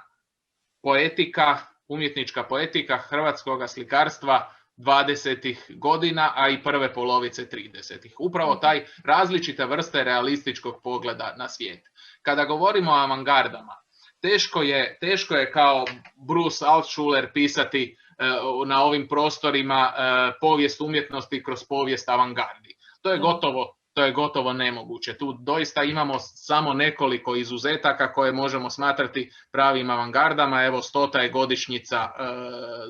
poetika, umjetnička poetika hrvatskog slikarstva 20. godina, a i prve polovice 30. Upravo taj različite vrste realističkog pogleda na svijet. Kada govorimo o avangardama, teško je kao Bruce Altschuler pisati na ovim prostorima povijest umjetnosti kroz povijest avangardi. To je gotovo nemoguće. Tu doista imamo samo nekoliko izuzetaka koje možemo smatrati pravim avangardama. Evo, 100. je godišnjica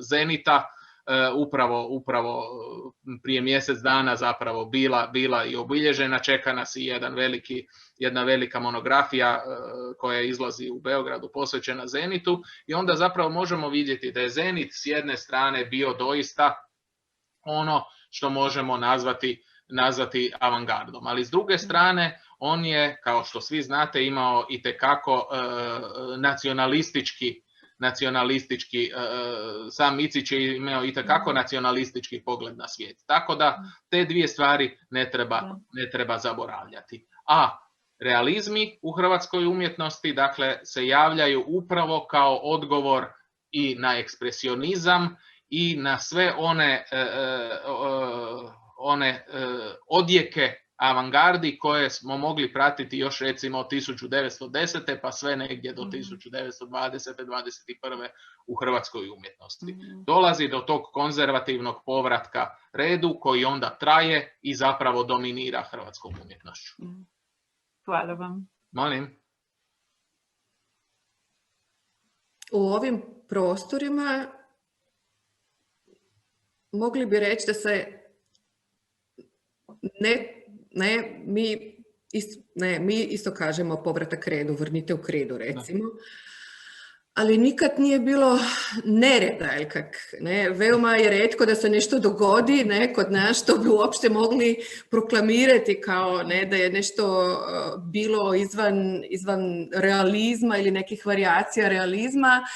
Zenita, upravo prije mjesec dana zapravo bila i obilježena. Čeka nas i jedna velika monografija koja izlazi u Beogradu posvećena Zenitu i onda zapravo možemo vidjeti da je Zenit s jedne strane bio doista ono što možemo nazvati avangardom. Ali s druge strane, on je, kao što svi znate, imao itekako nacionalistički, sam Micić je imao itekako nacionalistički pogled na svijet. Tako da te dvije stvari ne treba zaboravljati. A realizmi u hrvatskoj umjetnosti, dakle, se javljaju upravo kao odgovor i na ekspresionizam i na sve one odjeke avangardi koje smo mogli pratiti još recimo od 1910. pa sve negdje do 1920. 21. u hrvatskoj umjetnosti. Dolazi do tog konzervativnog povratka redu koji onda traje i zapravo dominira hrvatskom umjetnošću. Hvala vam. Molim. U ovim prostorima mogli bi reći da se mi isto kažemo povratak redu, vrnite u kredu recimo, ali nikad nije bilo nereda, veoma je retko da se nešto dogodi kod nas što bi uopšte mogli proklamirati kao da je nešto bilo izvan realizma ili nekih varijacija realizma.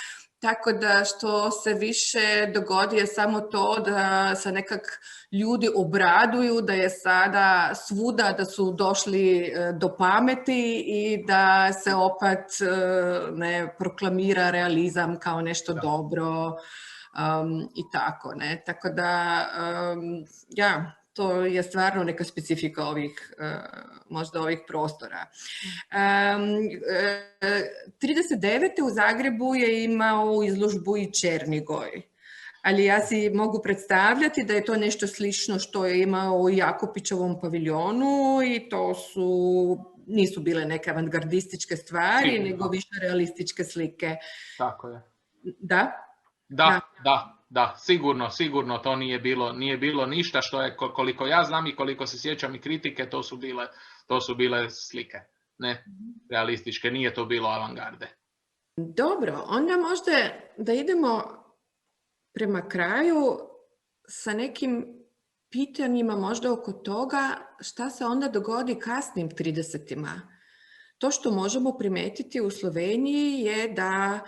Tako da što se više dogodi je samo to da se nekak ljudi obraduju, da je sada svuda da su došli do pameti i da se opet proklamira realizam kao nešto dobro i tako. Tako da, to je stvarno neka specifika možda ovih prostora. 39. u Zagrebu je imao izložbu i Černigoj, ali ja si mogu predstavljati da je to nešto slično što je imao u Jakopićevom paviljonu i to nisu bile neke avantgardističke stvari, nego više realističke slike. Tako je. Da? Da, sigurno to nije bilo ništa što je, koliko ja znam i koliko se sjećam i kritike, to su bile slike, ne realističke, nije to bilo avangarde. Dobro, onda možda da idemo prema kraju sa nekim pitanjima možda oko toga šta se onda dogodi kasnim 30-ima. To što možemo primetiti u Sloveniji je da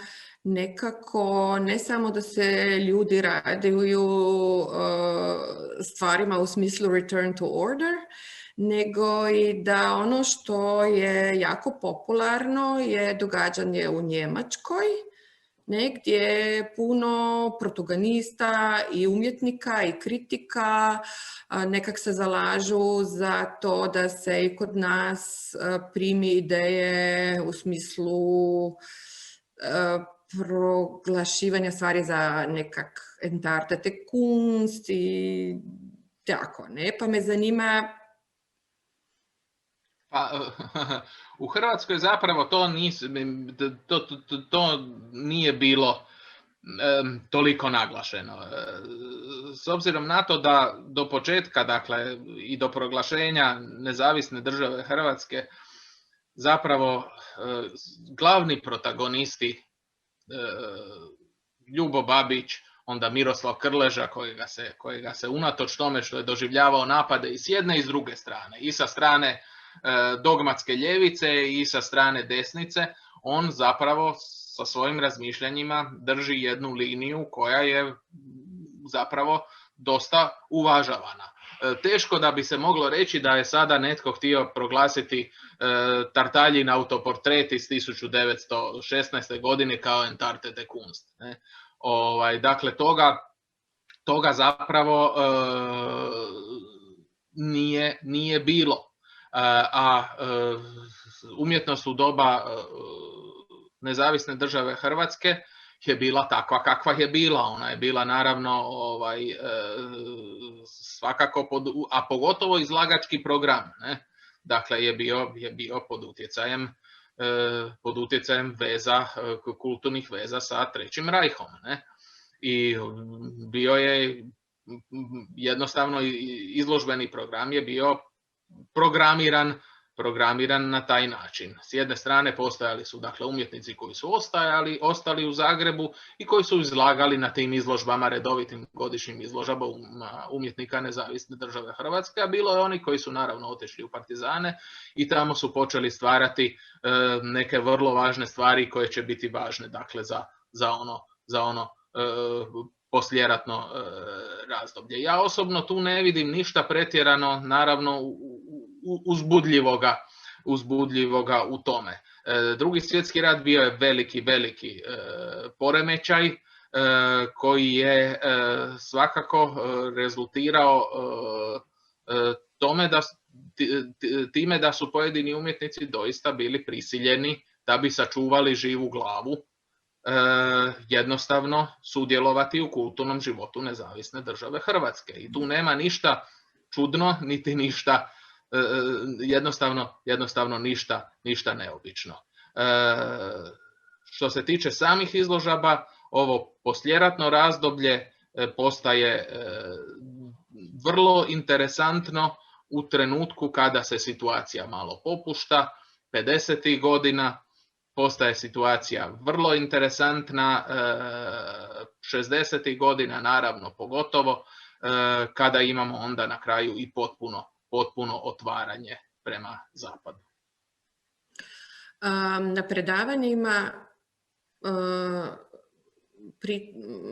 nekako ne samo da se ljudi raduju stvarima u smislu return to order, nego i da ono što je jako popularno je događanje u Njemačkoj, gdje je puno protagonista i umjetnika i kritika nekak se zalažu za to da se i kod nas primi ideje u smislu proglašivanja stvari za nekak entartete kunst i tako, ne? Pa me zanima... Pa, u Hrvatskoj zapravo to nije bilo toliko naglašeno. S obzirom na to da do početka, dakle, i do proglašenja nezavisne države Hrvatske, zapravo glavni protagonisti Ljubo Babić, onda Miroslav Krleža, kojega se unatoč tome što je doživljavao napade i s jedne i s druge strane, i sa strane dogmatske ljevice i sa strane desnice, on zapravo sa svojim razmišljanjima drži jednu liniju koja je zapravo dosta uvažavana. Teško da bi se moglo reći da je sada netko htio proglasiti Tartaljin autoportret iz 1916. godine kao entartete kunst. Dakle, toga zapravo nije bilo. A umjetnost u doba nezavisne države Hrvatske je bila takva kakva je bila. Ona je bila naravno svakako, a pogotovo izlagački program, ne? Dakle, je bio pod utjecajem veza, kulturnih veza sa Trećim Rajhom, ne? I bio je jednostavno izložbeni program je bio programiran na taj način. S jedne strane postojali su, dakle, umjetnici koji su ostali u Zagrebu i koji su izlagali na tim izložbama, redovitim godišnjim izložbama umjetnika nezavisne države Hrvatske, a bilo je oni koji su naravno otišli u partizane i tamo su počeli stvarati neke vrlo važne stvari koje će biti važne, dakle, za ono poslijeratno razdoblje. Ja osobno tu ne vidim ništa pretjerano, naravno, uzbudljivoga u tome. Drugi svjetski rat bio je veliki poremećaj koji je svakako rezultirao time da su pojedini umjetnici doista bili prisiljeni, da bi sačuvali živu glavu, jednostavno sudjelovati u kulturnom životu nezavisne države Hrvatske. I tu nema ništa čudno, niti ništa, jednostavno ništa neobično. Što se tiče samih izložaba, ovo poslijeratno razdoblje postaje vrlo interesantno u trenutku kada se situacija malo popušta, 50. godina, postaje situacija vrlo interesantna, 60. godina naravno pogotovo, kada imamo onda na kraju i potpuno otvaranje prema zapadu. Na predavanjima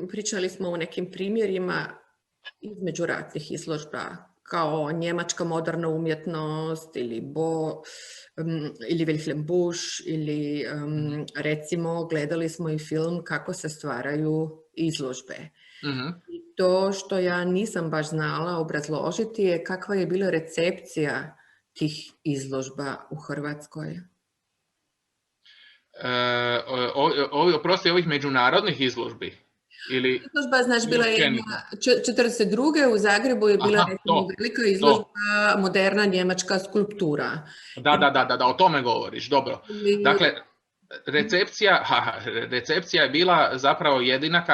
pričali smo o nekim primjerima između ratnih izložba, kao njemačka moderna umjetnost ili Wilhelm Busch ili recimo gledali smo i film kako se stvaraju izložbe. Mm-hmm. To što ja nisam baš znala obrazložiti je kakva je bila recepcija tih izložba u Hrvatskoj. Oprosti, ovih međunarodnih izložbi? Izložba, znači, bila je 1942. u Zagrebu je bila velika izložba moderna njemačka skulptura. Da, o tome govoriš, dobro. Dakle, recepcija je bila zapravo jedina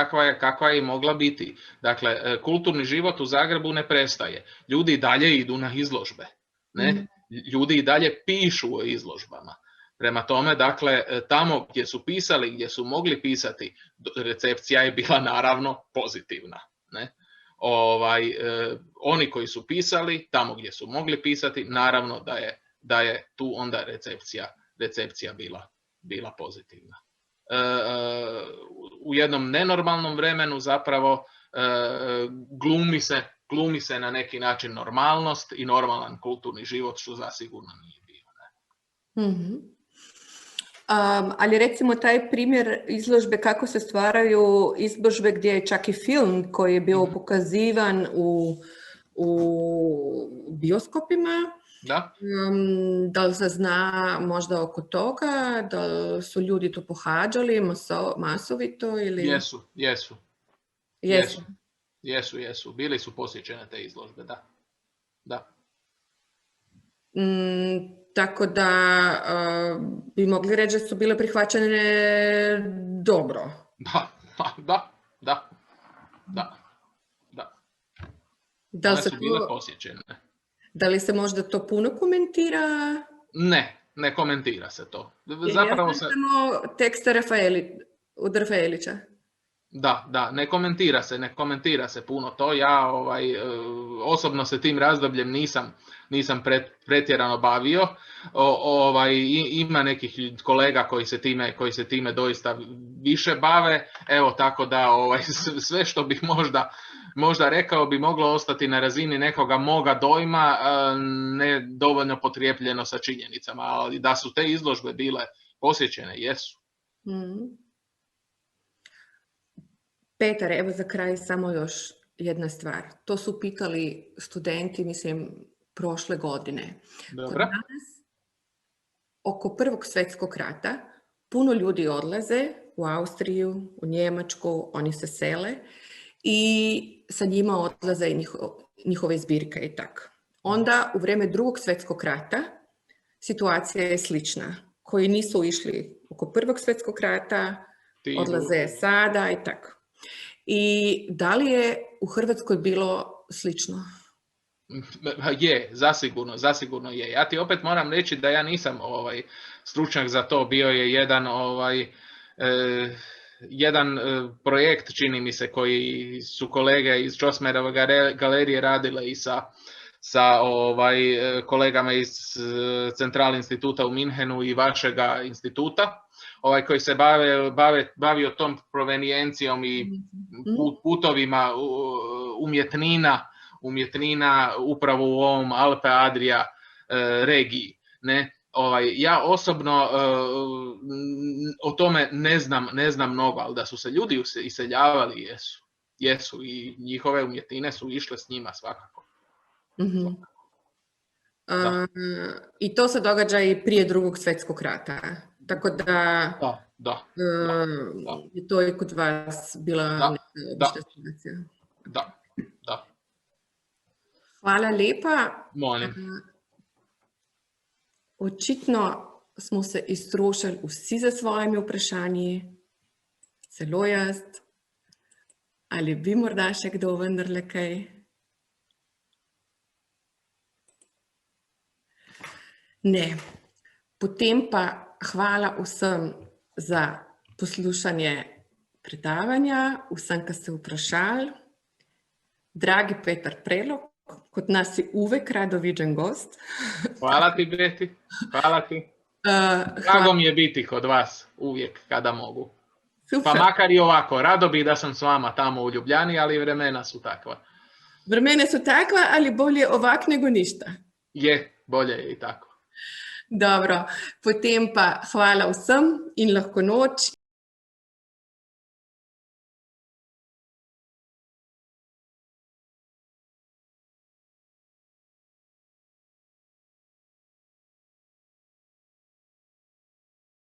kakva je mogla biti. Dakle, kulturni život u Zagrebu ne prestaje. Ljudi i dalje idu na izložbe. Ne? Ljudi i dalje pišu o izložbama. Prema tome, dakle, tamo gdje su pisali, gdje su mogli pisati, recepcija je bila naravno pozitivna. Ne? Oni koji su pisali, tamo gdje su mogli pisati, naravno da je tu onda recepcija bila pozitivna. U jednom nenormalnom vremenu zapravo glumi se na neki način normalnost i normalan kulturni život, što zasigurno nije bio. Ne? Mm-hmm. Ali recimo taj primjer izložbe kako se stvaraju izložbe gdje je čak i film koji je bio pokazivan u bioskopima. Da. Da li se zna možda oko toga, da li su ljudi to pohađali masovito ili... Jesu. Bili su posjećene te izložbe, da. Tako da bi mogli reći da su bile prihvaćene dobro. Da. One su bile posjećene. Da li se možda to puno komentira? Ne komentira se to. Zapravo samo tekst od Rafaelića. Da, ne komentira se puno to. Ja osobno se tim razdobljem nisam pretjerano bavio. Ima nekih kolega koji se time doista više bave. Evo, tako da sve što bih možda rekao bi moglo ostati na razini nekoga moga dojma, ne dovoljno potkrijepljeno sa činjenicama, ali da su te izložbe bile posjećene, jesu. Petar, evo za kraj samo još jedna stvar. To su pitali studenti, mislim, prošle godine. Dobro. Danas, oko Prvog svjetskog rata, puno ljudi odlaze u Austriju, u Njemačku, oni se sele i sa njima odlaze i njihove zbirke i tako. Onda u vrijeme Drugog svjetskog rata situacija je slična. Koji nisu išli oko Prvog svjetskog rata, odlaze sada i tako. I da li je u Hrvatskoj bilo slično? Je, zasigurno je. Ja ti opet moram reći da ja nisam stručnjak za to. Bio je jedan projekt, čini mi se, koji su kolege iz Strossmayerove galerije radile i sa kolegama iz Centralnog instituta u Minhenu i vašega instituta, koji se bavio tom provenijencijom i putovima umjetnina upravo u ovom Alpe Adria regiji. Ne? Ja osobno o tome ne znam mnogo, ali da su se ljudi iseljavali, jesu i njihove umjetnine su išle s njima svakako. I to se događa i prije Drugog svjetskog rata. Tako da je to i kod vas bila neka situacija. Da. Hvala lepa. Molim. Očitno smo se iztrošili vsi za svojimi vprašanji, celo jaz. Ali bi morda še kdo vendarle kaj? Ne. Potem pa hvala vsem za poslušanje predavanja, vsem, ki ste vprašali. Dragi Petar Prelog, kot nas si uvek radoviđen gost. Hvala ti, Beti. Hvala ti. Drago mi je biti kod vas uvijek kada mogu. Super. Pa makar i ovako, rado bih da sam s vama tamo u Ljubljani, ali vremena su takva. Vremena su takva, ali bolje ovak nego ništa. Bolje je i tako. Dobro, potem pa hvala vsem in lahko noč.